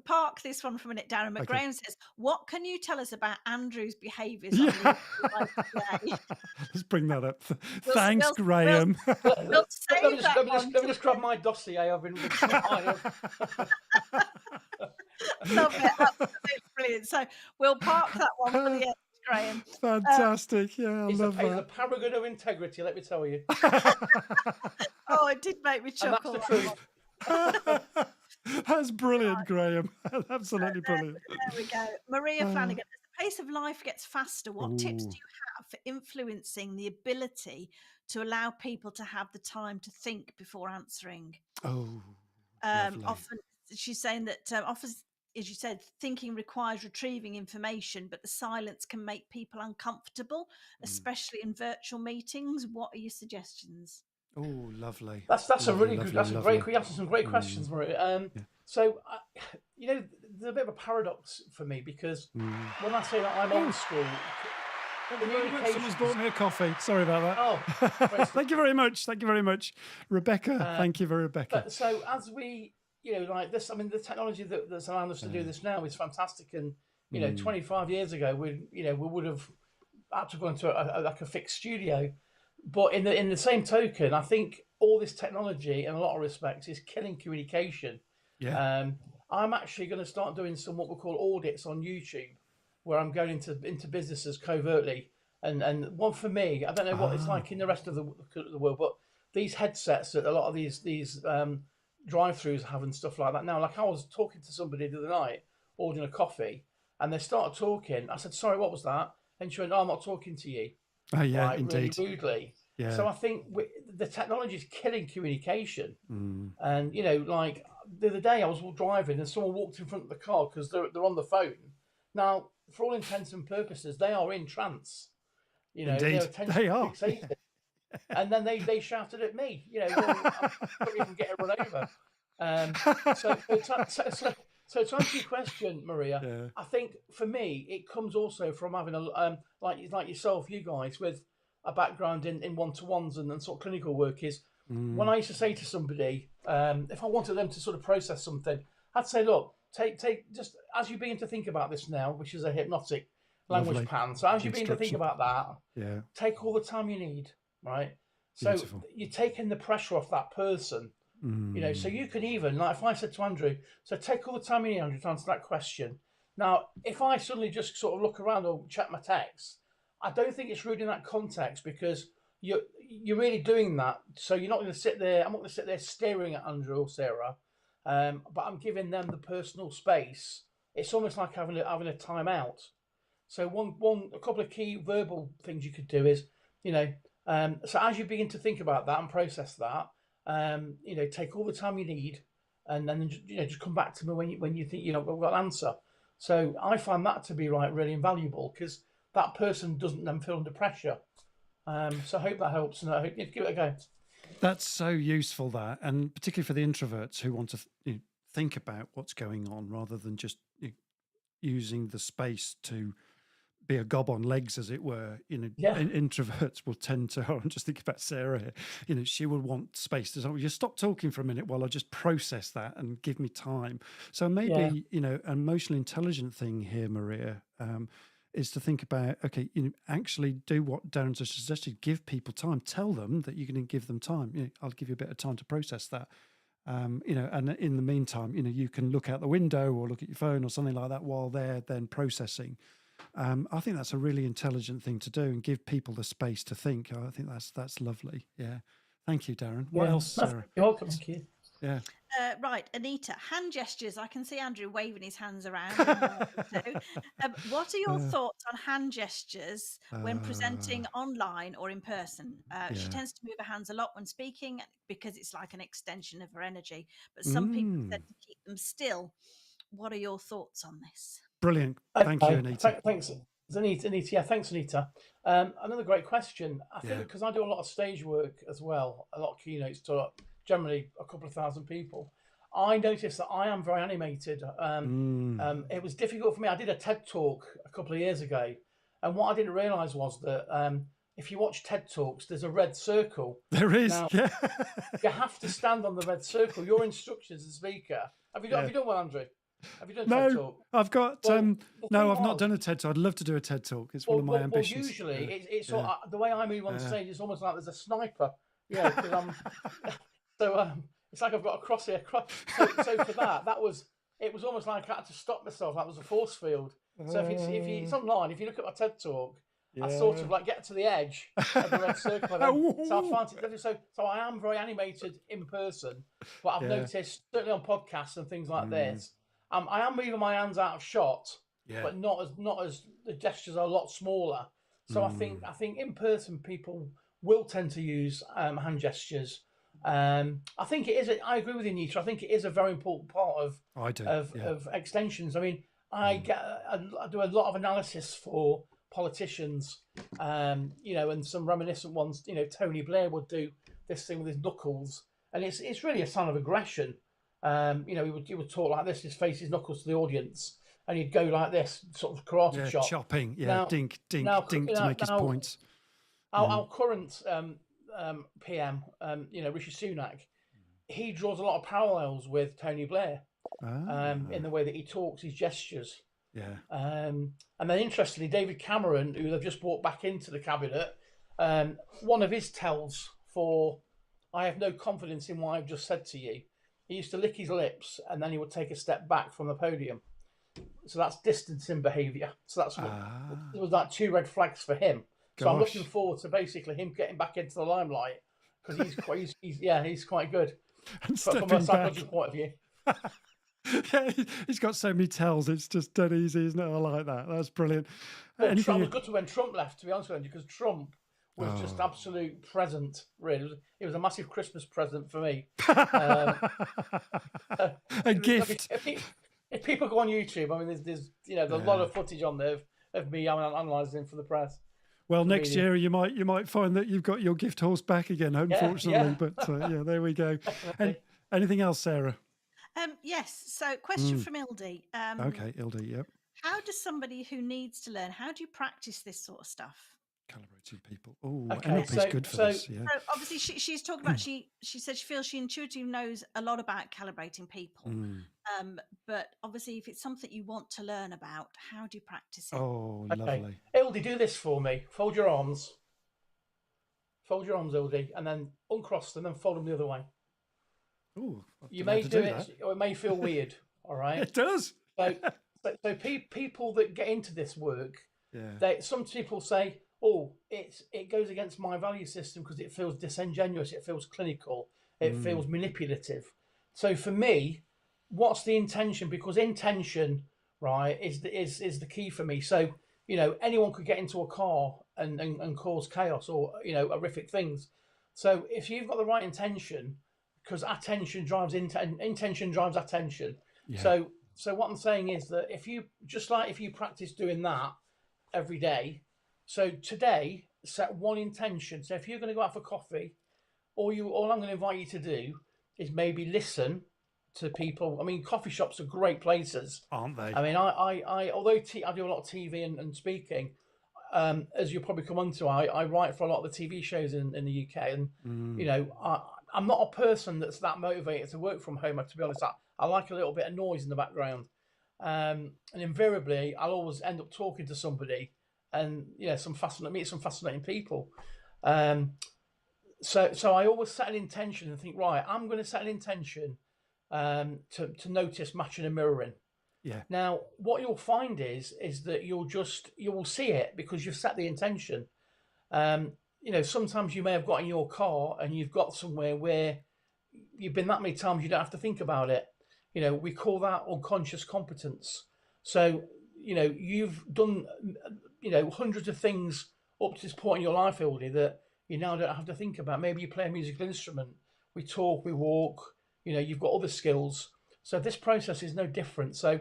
park this one for a minute, Darren. But Graham says, what can you tell us about Andrew's behaviours on the life today? Let's bring that up. Thanks, Graham. Let me just grab my dossier. I've been Love it. Absolutely brilliant. So we'll park that one for the end, Graham. Fantastic. I love that. He's a paragon of integrity, let me tell you. Oh, it did make me chuckle. And that's the truth. That's brilliant, Graham. Absolutely brilliant. There we go. Maria Flanagan, as the pace of life gets faster, what tips do you have for influencing the ability to allow people to have the time to think before answering? Often she's saying that often, as you said, thinking requires retrieving information, but the silence can make people uncomfortable, especially in virtual meetings. What are your suggestions? Oh, lovely. That's a really good. That's a great. You asked some great questions, Maria. So there's a bit of a paradox for me because when I say that I'm old school. Someone's bought me a coffee. Sorry about that. Oh, thank you very much. Thank you very much, Rebecca. Thank you, Rebecca. So as we, like this, I mean, the technology that's allowing us to do this now is fantastic. And 25 years ago, we would have had to go into a fixed studio. But in the same token, I think all this technology, in a lot of respects, is killing communication. Yeah. I'm actually going to start doing some what we call audits on YouTube, where I'm going into businesses covertly. And one for me, I don't know what it's like in the rest of the world, but these headsets that a lot of these drive-throughs have and stuff like that. Now, like I was talking to somebody the other night, ordering a coffee, and they started talking. I said, sorry, what was that? And she went, no, I'm not talking to you. Oh, yeah, like, indeed. Really rudely. Yeah. So I think the technology is killing communication. And, like the other day I was driving and someone walked in front of the car because they're on the phone. Now, for all intents and purposes, they are in trance. Indeed, they are. Fixated. And then they shouted at me. I couldn't even get it run over. So to answer your question, Maria, I think for me it comes also from having a like yourself, you guys, with a background in one-to-ones and sort of clinical work is when I used to say to somebody, if I wanted them to sort of process something, I'd say, look, take just as you begin to think about this now, which is a hypnotic language pattern. So as you begin to think about that, take all the time you need, right? So you're taking the pressure off that person, so you can even, like if I said to Andrew, so take all the time you need, Andrew, to answer that question. Now, if I suddenly just sort of look around or check my text, I don't think it's rude in that context because you're really doing that. So you're not going to sit there. I'm not going to sit there staring at Andrew or Sarah, but I'm giving them the personal space. It's almost like having a time out. So a couple of key verbal things you could do is, so as you begin to think about that and process that, take all the time you need, and then just come back to me when you think I've got an answer. So I find that to be really invaluable because that person doesn't then feel under pressure. So I hope that helps, and I hope you give it a go. That's so useful, that, and particularly for the introverts who want to think about what's going on rather than just using the space to be a gob on legs, as it were. Introverts will tend to. I'm just thinking about Sarah here. She will want space to say, just stop talking for a minute while I just process that and give me time. So maybe an emotionally intelligent thing here, Maria, is to think about, okay, actually do what Darren just suggested, give people time, tell them that you're going to give them time. I'll give you a bit of time to process that. And in the meantime, you can look out the window or look at your phone or something like that while they're then processing. I think that's a really intelligent thing to do, and give people the space to think. I think that's lovely. Yeah. Thank you, Darren. What else, Sarah? You're welcome. Thank you. Yeah. Right, Anita, hand gestures. I can see Andrew waving his hands around. What are your thoughts on hand gestures when presenting online or in person? She tends to move her hands a lot when speaking because it's like an extension of her energy, but some people tend to keep them still. What are your thoughts on this? Brilliant. Thank you, Anita. Thanks, Anita. Yeah, thanks, Anita. Another great question. I think because I do a lot of stage work as well, a lot of keynotes to generally a couple of thousand people, I noticed that I am very animated. It was difficult for me. I did a TED talk a couple of years ago, and what I didn't realise was that if you watch TED Talks, there's a red circle. There is. Now, you have to stand on the red circle. Your instructions as a speaker. Have you done one, Andrew? Have you done a TED Talk? I've got. No, I've not done a TED Talk. I'd love to do a TED Talk. It's one of my ambitions. Usually, it's sort of, the way I move on stage, it's almost like there's a sniper. Yeah, because I'm. So it's like I've got a crosshair. So for that it was almost like I had to stop myself. That was a force field. So if it's online, if you look at my TED Talk, I sort of like get to the edge of the red circle. So I find it so I am very animated in person, but I've noticed certainly on podcasts and things like this, I am moving my hands out of shot, but not as the gestures are a lot smaller. So I think in person people will tend to use hand gestures. I think it is. I agree with you, Nita. I think it is a very important part of extensions. I mean, I do a lot of analysis for politicians, and some reminiscent ones. Tony Blair would do this thing with his knuckles, and it's really a sign of aggression. He would talk like this, his face, his knuckles to the audience, and he'd go like this, sort of karate chop, chopping, dink, dink, dink to make his points. Our current PM, Rishi Sunak, he draws a lot of parallels with Tony Blair in the way that he talks, his gestures. Yeah. And then interestingly, David Cameron, who they've just brought back into the cabinet, one of his tells for I have no confidence in what I've just said to you. He used to lick his lips and then he would take a step back from the podium. So that's distancing behaviour. So that's what it was like 2 red flags for him. So I'm looking forward to basically him getting back into the limelight because he's quite good from a psychological point of view. He's got so many tells. It's just dead easy, isn't it? I like that. That's brilliant. Well, Trump was good to when Trump left, to be honest with you, because Trump was just absolute present. Really, it was a massive Christmas present for me. A gift. If people go on YouTube, I mean, there's a lot of footage on there of me analysing for the press. Well, next year you might find that you've got your gift horse back again, unfortunately. But there we go. And anything else, Sarah? Yes. So, question from Ildi. Okay, Ildi. Yep. How does somebody who needs to learn? How do you practice this sort of stuff? Calibrating people. Oh, okay. NLP's good for this. Yeah. So obviously, she's talking about she said she feels she intuitively knows a lot about calibrating people. But obviously, if it's something you want to learn about, how do you practice it? Oh, lovely. Ildi, do this for me. Fold your arms. Fold your arms, Ildi, and then uncross them and fold them the other way. Oh, you may do it, or it may feel weird. All right, it does. So people that get into this work, some people say, "Oh, it goes against my value system because it feels disingenuous, it feels clinical, it feels manipulative." So for me, what's the intention? Because intention, right, is the key for me. So anyone could get into a car and cause chaos or horrific things. So if you've got the right intention, because attention drives intention drives attention. Yeah. So what I'm saying is that if you practice doing that every day, so today set one intention. So if you're going to go out for coffee, all I'm going to invite you to do is maybe listen to people. I mean, coffee shops are great places, aren't they? I mean, I although I do a lot of TV and speaking, as you'll probably come onto, I write for a lot of the TV shows in the UK, and I'm not a person that's that motivated to work from home. To be honest, I like a little bit of noise in the background. and invariably I'll always end up talking to somebody, and meet some fascinating people. So I always set an intention and think, right, I'm going to set an intention to notice matching and mirroring. Yeah. Now, what you'll find is that you will see it because you've set the intention. Sometimes you may have got in your car and you've got somewhere where you've been that many times you don't have to think about it. We call that unconscious competence. So, you've done, hundreds of things up to this point in your life, Hildy, that you now don't have to think about. Maybe you play a musical instrument. We talk, we walk, you've got other skills. So this process is no different. So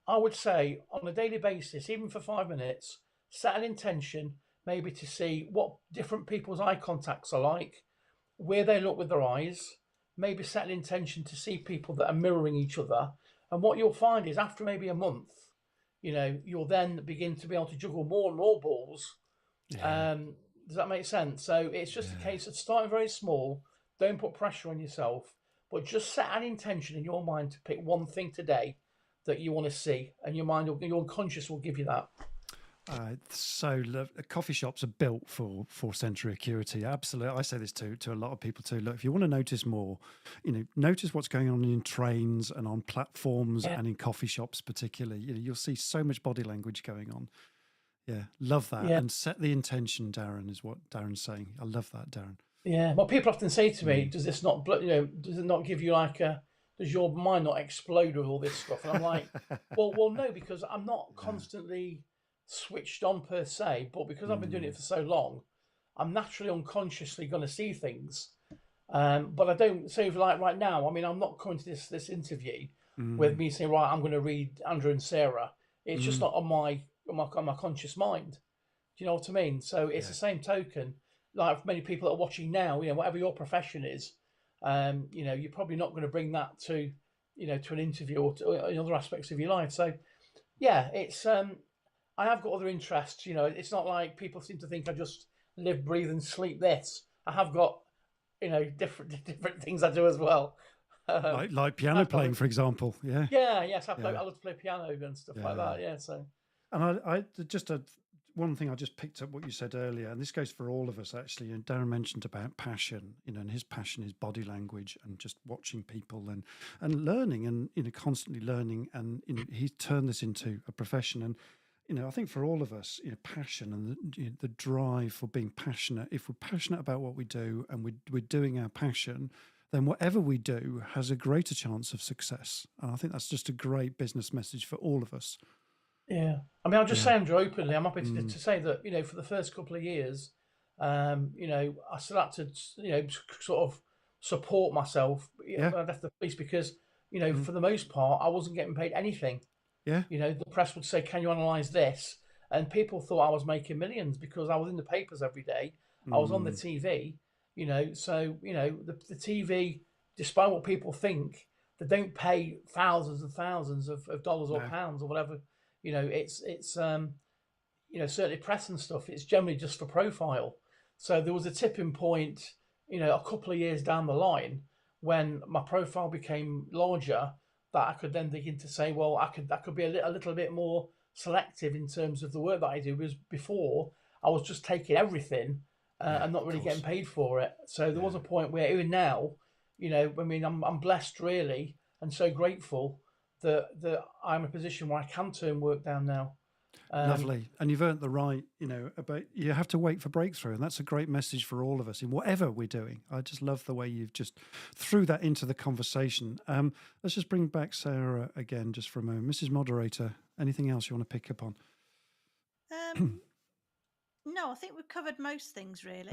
I would say on a daily basis, even for 5 minutes, set an intention maybe to see what different people's eye contacts are like, where they look with their eyes, maybe set an intention to see people that are mirroring each other. And what you'll find is after maybe a month, you'll then begin to be able to juggle more and more balls. Yeah. Does that make sense? So it's just a case of starting very small. Don't put pressure on yourself, but just set an intention in your mind to pick one thing today that you want to see, and your unconscious will give you that. Coffee shops are built for sensory acuity. Absolutely. I say this to a lot of people too. Look, if you want to notice more, notice what's going on in trains and on platforms and in coffee shops particularly. You'll see so much body language going on. Yeah, love that. Yeah. And set the intention, Darren, is what Darren's saying. I love that, Darren. Yeah. Well, people often say to me, does it not give you does your mind not explode with all this stuff? And I'm like, well, no, because I'm not constantly switched on per se, but because I've been doing it for so long, I'm naturally unconsciously going to see things. But I don't say like right now. I mean, I'm not coming to this interview with me saying, right, I'm going to read Andrew and Sarah. It's just not on my conscious mind. Do you know what I mean? So it's the same token. Like many people that are watching now, whatever your profession is, you're probably not going to bring that to an interview or in other aspects of your life. So yeah, it's I have got other interests. It's not like people seem to think I just live, breathe, and sleep this. I have got different things I do as well. Like piano playing, for example. Yeah. Yeah. Yes, I love to play piano and stuff like that. Yeah. So. And I just one thing I just picked up what you said earlier, and this goes for all of us actually. And Darren mentioned about passion, and his passion is body language and just watching people and learning and constantly learning. And he's turned this into a profession. And I think for all of us, passion and the drive for being passionate. If we're passionate about what we do and we're doing our passion, then whatever we do has a greater chance of success. And I think that's just a great business message for all of us. Yeah, I mean, I'll just say, Andrew, openly, I'm happy to say that for the first couple of years, I still had to sort of support myself. That's the piece because for the most part, I wasn't getting paid anything. Yeah, the press would say, "Can you analyse this?" And people thought I was making millions because I was in the papers every day. I was on the TV. So the TV, despite what people think, they don't pay thousands and thousands of dollars or pounds or whatever. It's certainly press and stuff. It's generally just for profile. So there was a tipping point, a couple of years down the line when my profile became larger that I could then begin to say, well, I could be a little bit more selective in terms of the work that I do. Because before I was just taking everything and not really getting paid for it. So there was a point where even now, I'm blessed really and so grateful that I'm in a position where I can turn work down now. Lovely. And you've earned the right, about you have to wait for breakthrough. And that's a great message for all of us in whatever we're doing. I just love the way you've just threw that into the conversation. Let's just bring back Sarah again, just for a moment. Mrs. Moderator, anything else you want to pick up on? No, I think we've covered most things really.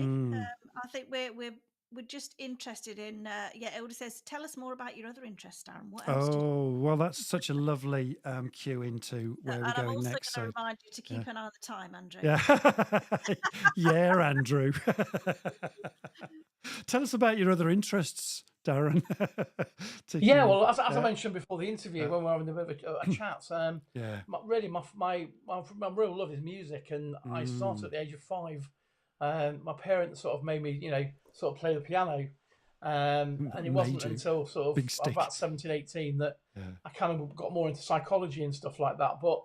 I think we're just interested in, Hilda says, tell us more about your other interests, Darren. What else do you... well, that's such a lovely cue into where we're going next. And I'm also going to remind you to keep an eye on the time, Andrew. Yeah, yeah, Andrew. Tell us about your other interests, Darren. Well, as I mentioned before the interview, when we were having a bit of a chat, really my real love is music, and I started at the age of 5. My parents sort of made me, sort of play the piano, And it wasn't Major. until sort Big of stick. about 17, 18 that Yeah. I kind of got more into psychology and stuff like that. But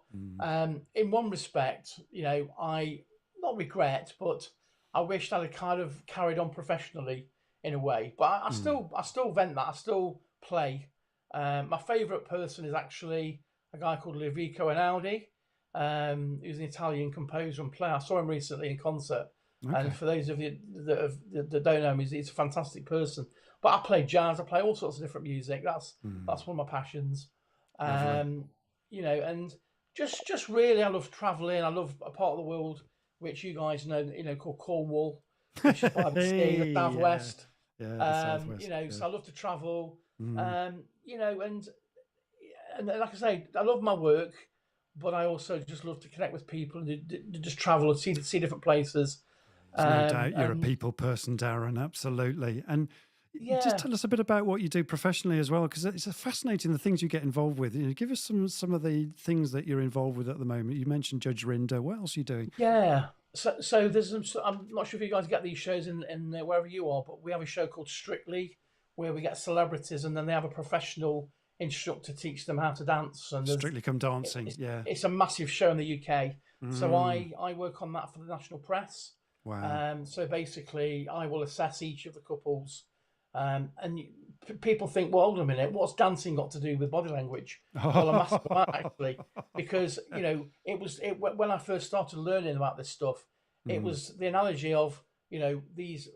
in one respect, you know, I not regret, but I wished I'd kind of carried on professionally in a way. But I still vent that. I still play. My favourite person is actually a guy called Ludovico Einaudi, who's an Italian composer and player. I saw him recently in concert. Okay. And for those of you that don't know him, he's a fantastic person. But I play jazz. I play all sorts of different music. That's one of my passions. You know, and just really, I love travelling. I love a part of the world which you guys know, you know, called Cornwall, which is by the sea, the southwest. Yeah, the southwest. You know, yeah. so I love to travel. You know, and like I say, I love my work, but I also just love to connect with people and just travel and see different places. There's no doubt you're a people person, Darren, absolutely. And just tell us a bit about what you do professionally as well, because it's fascinating the things you get involved with. You know, give us some of the things that you're involved with at the moment. You mentioned Judge Rinder. What else are you doing? Yeah. So there's some, I'm not sure if you guys get these shows in wherever you are, but we have a show called Strictly where we get celebrities and then they have a professional instructor teach them how to dance. And Strictly Come Dancing, it's a massive show in the UK. So I work on that for the national press. Wow. So basically, I will assess each of the couples, and people think, well, hold on a minute, what's dancing got to do with body language? Well, I'm asking that actually, because you know, when I first started learning about this stuff, it was the analogy of, you know, these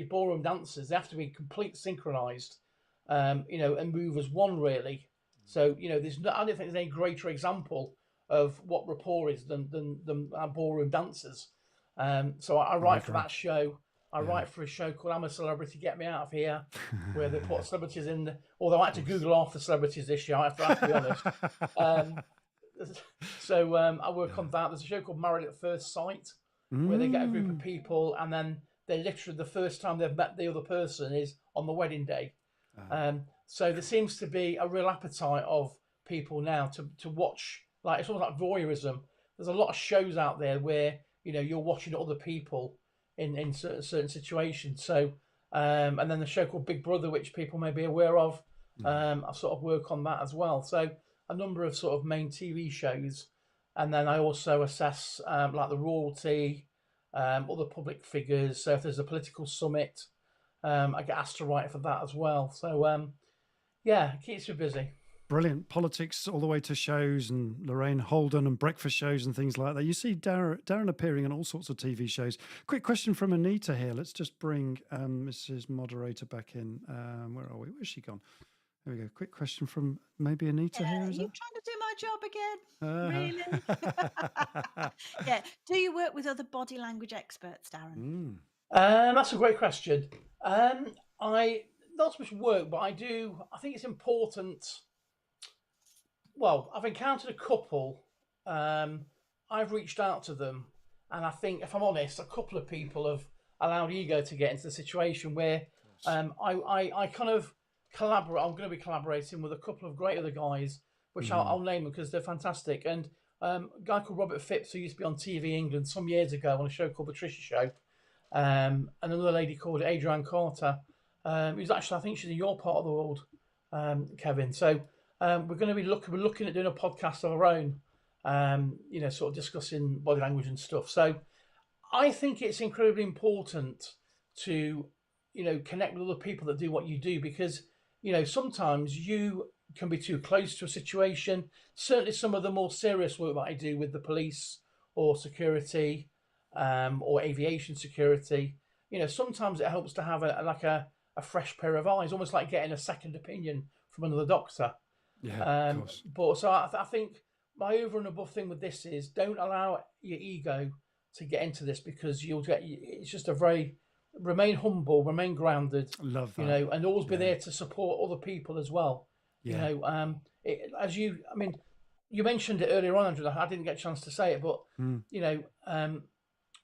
ballroom dancers, they have to be complete synchronized, you know, and move as one really. So you know, I don't think there's any greater example of what rapport is than ballroom dancers. So I write for that show. I write for a show called I'm a Celebrity, Get Me Out of Here, where they put celebrities in. Although I had to Google half the celebrities this year, I have to be honest. So I work on that. There's a show called Married at First Sight, where they get a group of people, and then they literally the first time they've met the other person is on the wedding day. So there seems to be a real appetite of people now to watch. Like it's almost like voyeurism. There's a lot of shows out there where, you know, you're watching other people in certain situations. So, and then the show called Big Brother, which people may be aware of, I sort of work on that as well. So a number of sort of main TV shows. And then I also assess like the royalty, other public figures. So if there's a political summit, I get asked to write for that as well. So, yeah, it keeps me busy. Brilliant. Politics all the way to shows and Lorraine Holden and breakfast shows and things like that. You see Darren appearing in all sorts of TV shows. Quick question from Anita here. Let's just bring Mrs. Moderator back in. Where are we? Where's she gone? There we go. Quick question from maybe Anita here. Is you trying to do my job again? Really? Yeah. Do you work with other body language experts, Darren? That's a great question. I not so much work, but I think it's important. Well, I've encountered a couple. I've reached out to them, and I think, if I'm honest, a couple of people have allowed ego to get into the situation where I kind of collaborate. I'm going to be collaborating with a couple of great other guys, which I'll name them because they're fantastic. And a guy called Robert Phipps, who used to be on TV England some years ago on a show called The Trisha Show, and another lady called Adrienne Carter, who's actually, I think she's in your part of the world, Kevin. So we're going to be looking at doing a podcast of our own, you know, sort of discussing body language and stuff. So I think it's incredibly important to, you know, connect with other people that do what you do, because, you know, sometimes you can be too close to a situation. Certainly some of the more serious work that I do with the police or security, or aviation security, you know, sometimes it helps to have a fresh pair of eyes, almost like getting a second opinion from another doctor. Yeah, of course. But so I think my over and above thing with this is don't allow your ego to get into this, because it's just remain humble, remain grounded. Love that. You know, and always be there to support other people as well. Yeah. You know, you mentioned it earlier on, Andrew. I didn't get a chance to say it, but you know,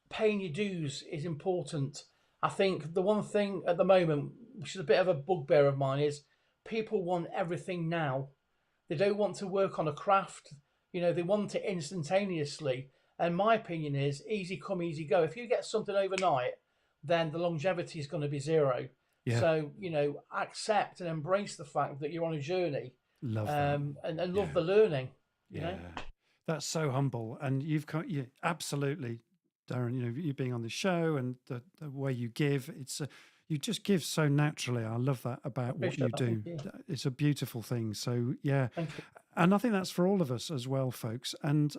paying your dues is important. I think the one thing at the moment, which is a bit of a bugbear of mine, is people want everything now. They don't want to work on a craft. You know, they want it instantaneously. And my opinion is easy come, easy go. If you get something overnight, then the longevity is going to be zero. Yeah. So, accept and embrace the fact that you're on a journey, Love that. and love the learning, Yeah. That's so humble. And absolutely, Darren, you being on the show and the way you give, you just give so naturally. I love that about what you do. It's a beautiful thing. So, yeah. Thank you. And I think that's for all of us as well, folks. And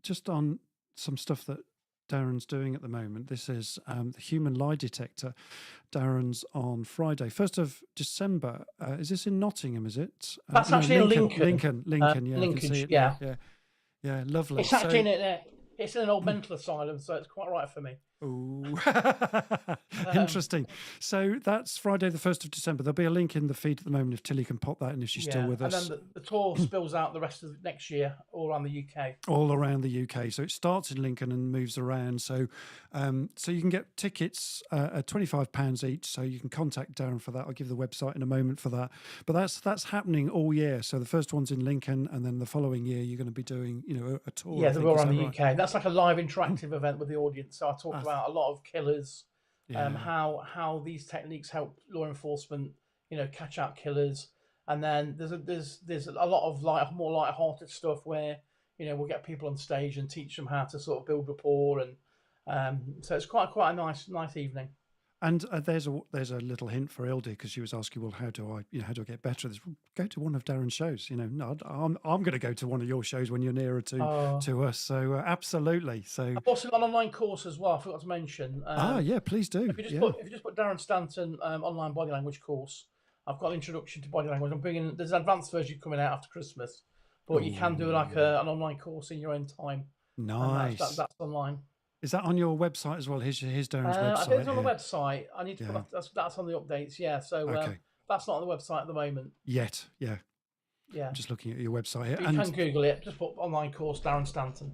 just on some stuff that Darren's doing at the moment, this is the human lie detector. Darren's on Friday, 1st of December. Is this in Nottingham, is it? That's actually in Lincoln. Lincoln. Yeah, I can see it. Yeah. Yeah, lovely. It's actually it's in an old mental asylum, so it's quite right for me. Ooh. Interesting. So that's Friday, the 1st of December. There'll be a link in the feed at the moment if Tilly can pop that in if she's still with us. And then the tour spills out the rest of next year all around the UK. All around the UK. So it starts in Lincoln and moves around. So so you can get tickets at £25 each. So you can contact Darren for that. I'll give the website in a moment for that. But that's happening all year. So the first one's in Lincoln, and then the following year you're going to be doing a tour. Yeah, they're all around the UK. That's like a live interactive event with the audience. So I talk about a lot of killers, how these techniques help law enforcement, catch out killers. And then there's a lot of more light-hearted stuff where we'll get people on stage and teach them how to sort of build rapport, and so it's quite a nice evening. And there's a little hint for Ildi, because she was asking, well, how do I get better at this? Go to one of Darren's shows. No, I'm going to go to one of your shows when you're nearer to us. So absolutely. So I've also got an online course as well. I forgot to mention. Yeah, please do. If you just put Darren Stanton online body language course, I've got an introduction to body language. There's an advanced version coming out after Christmas, but you can do like an online course in your own time. Nice. That's online. Is that on your website as well? Here's Darren's website. I think it's on the website. I need to put that's on the updates. Yeah, so that's not on the website at the moment yet. Yeah. I'm just looking at your website here. But you can Google it. Just put online course Darren Stanton.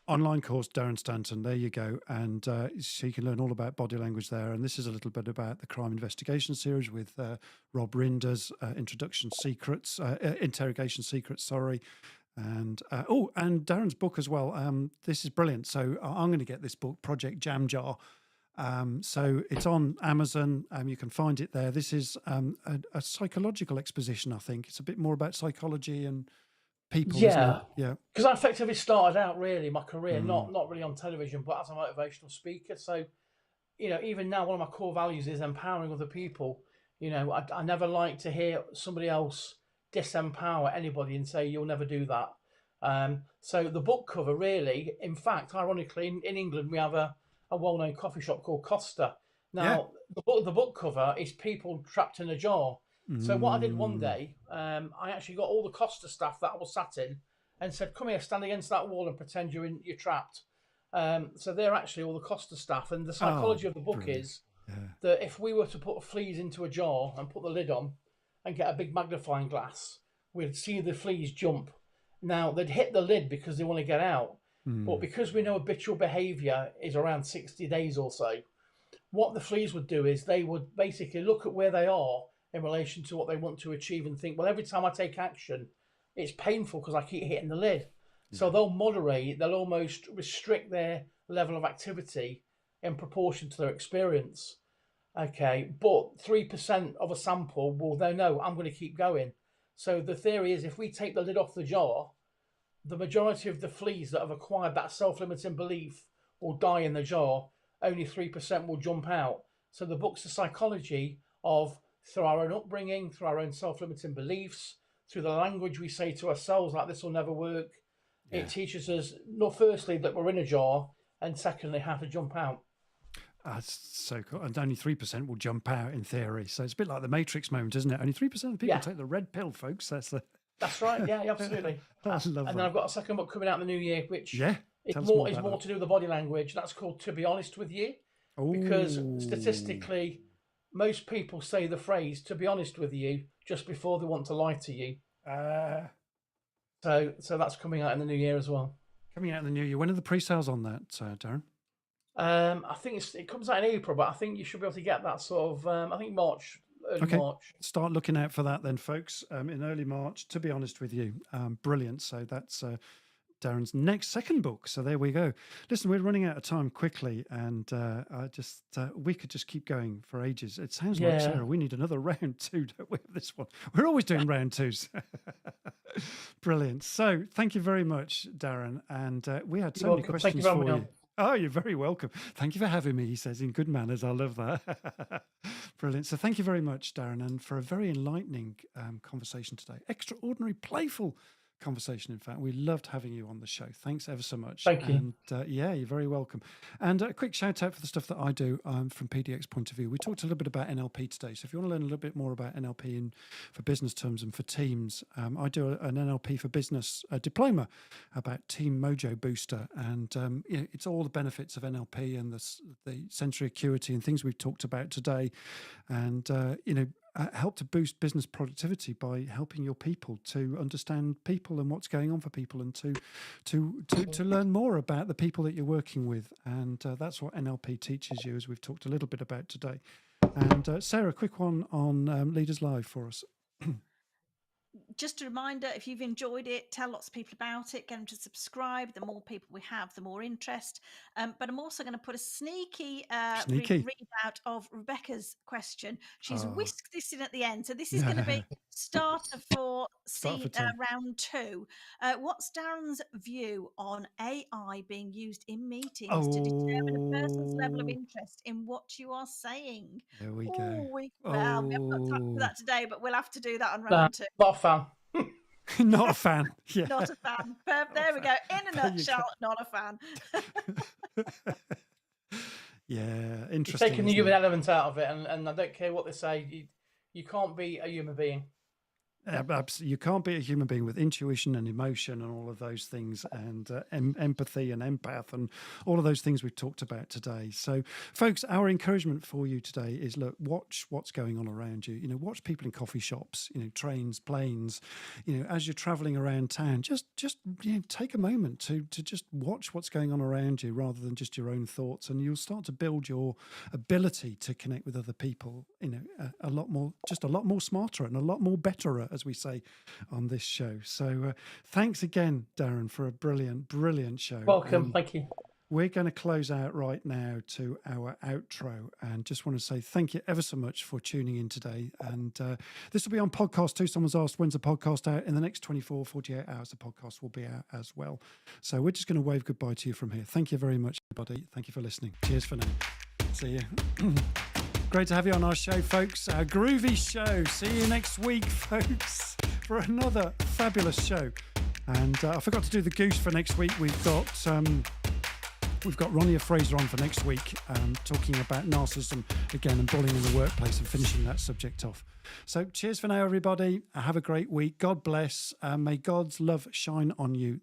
Online course Darren Stanton. There you go. And so you can learn all about body language there. And this is a little bit about the crime investigation series with Rob Rinder's Interrogation Secrets. And and Darren's book as well. This is brilliant. So I'm going to get this book, Project Jam Jar. So it's on Amazon. You can find it there. This is a psychological exposition, I think. It's a bit more about psychology and people. Yeah. Yeah. Because I effectively started out really my career, not really on television, but as a motivational speaker. So, even now, one of my core values is empowering other people. I never like to hear somebody else disempower anybody and say you'll never do that. So the book cover really, in fact, ironically, in England we have a well-known coffee shop called Costa. Now the book cover is people trapped in a jar. So what I did one day, I actually got all the Costa staff that I was sat in and said, come here, stand against that wall and pretend you're trapped. So they're actually all the Costa staff, and the psychology of the book is that if we were to put fleas into a jar and put the lid on and get a big magnifying glass, we'd see the fleas jump. Now, they'd hit the lid because they want to get out. But because we know habitual behaviour is around 60 days or so, what the fleas would do is they would basically look at where they are in relation to what they want to achieve and think, well, every time I take action, it's painful because I keep hitting the lid. So they'll moderate, they'll almost restrict their level of activity in proportion to their experience. Okay, but 3% of a sample will then know, I'm going to keep going. So the theory is if we take the lid off the jar, the majority of the fleas that have acquired that self-limiting belief will die in the jar. Only 3% will jump out. So the book's the psychology of, through our own upbringing, through our own self-limiting beliefs, through the language we say to ourselves, like this will never work. It teaches us, firstly, that we're in a jar, and secondly, how to jump out. That's so cool. And only 3% will jump out in theory. So it's a bit like the Matrix moment, isn't it? Only 3% of people take the red pill, folks. That's right. Yeah, absolutely. I love that. And then I've got a second book coming out in the new year, which is more to do with the body language. That's called To Be Honest With You. Because statistically, most people say the phrase, to be honest with you, just before they want to lie to you. So that's coming out in the new year as well. Coming out in the new year. When are the pre-sales on that, Darren? I think it comes out in April, but I think you should be able to get that sort of, I think March, early March. Start looking out for that then, folks, in early March, to be honest with you. Brilliant. So that's Darren's second book. So there we go. Listen, we're running out of time quickly, and we could just keep going for ages. It sounds like, Sarah, we need another round 2, don't we, of this one? We're always doing round 2s. Brilliant. So thank you very much, Darren. And we had so many questions for you. Oh, you're very welcome. Thank you for having me, he says, in good manners. I love that. Brilliant. So thank you very much, Darren, and for a very enlightening conversation today. Extraordinary, playful conversation, in fact. We loved having you on the show. Thanks ever so much. Thank you. And yeah, you're very welcome. And a quick shout out for the stuff that I do from PDX point of view. We talked a little bit about NLP today. So if you want to learn a little bit more about NLP for business terms and for teams, I do an NLP for business diploma about Team Mojo Booster. And it's all the benefits of NLP and the sensory acuity and things we've talked about today. And, help to boost business productivity by helping your people to understand people and what's going on for people, and to learn more about the people that you're working with. And that's what NLP teaches you, as we've talked a little bit about today. And Sarah, a quick one on Leaders Live for us. Just a reminder, if you've enjoyed it, tell lots of people about it, get them to subscribe. The more people we have, the more interest. But I'm also going to put a sneaky readout of Rebecca's question. She's whisked this in at the end. So this is going to be starter for round 2. What's Darren's view on AI being used in meetings to determine a person's level of interest in what you are saying? There we go. We haven't got time for that today, but we'll have to do that on round 2. Not a fan. Not a fan. Yeah. Not a fan. There we go. In a nutshell, not a fan. Yeah, interesting. You're taking the human element out of it, and I don't care what they say. You can't be a human being. You can't be a human being with intuition and emotion and all of those things, and empathy and empath and all of those things we've talked about today. So, folks, our encouragement for you today is, look, watch what's going on around you. Watch people in coffee shops, trains, planes, as you're traveling around town, just take a moment to just watch what's going on around you rather than just your own thoughts, and you'll start to build your ability to connect with other people, a lot more smarter and a lot more betterer, as we say on this show. So thanks again, Darren, for a brilliant show. Welcome. Thank you. We're going to close out right now to our outro, and just want to say thank you ever so much for tuning in today. And this will be on podcast too. Someone's asked, when's the podcast out? In the next 48 hours, the podcast will be out as well. So we're just going to wave goodbye to you from here. Thank you very much, everybody. Thank you for listening. Cheers for now. See you. Great to have you on our show, folks. Our groovy show. See you next week, folks, for another fabulous show. And I forgot to do the goose for next week. We've got Ronnie Fraser on for next week, talking about narcissism again and bullying in the workplace and finishing that subject off. So cheers for now, everybody. Have a great week. God bless. May God's love shine on you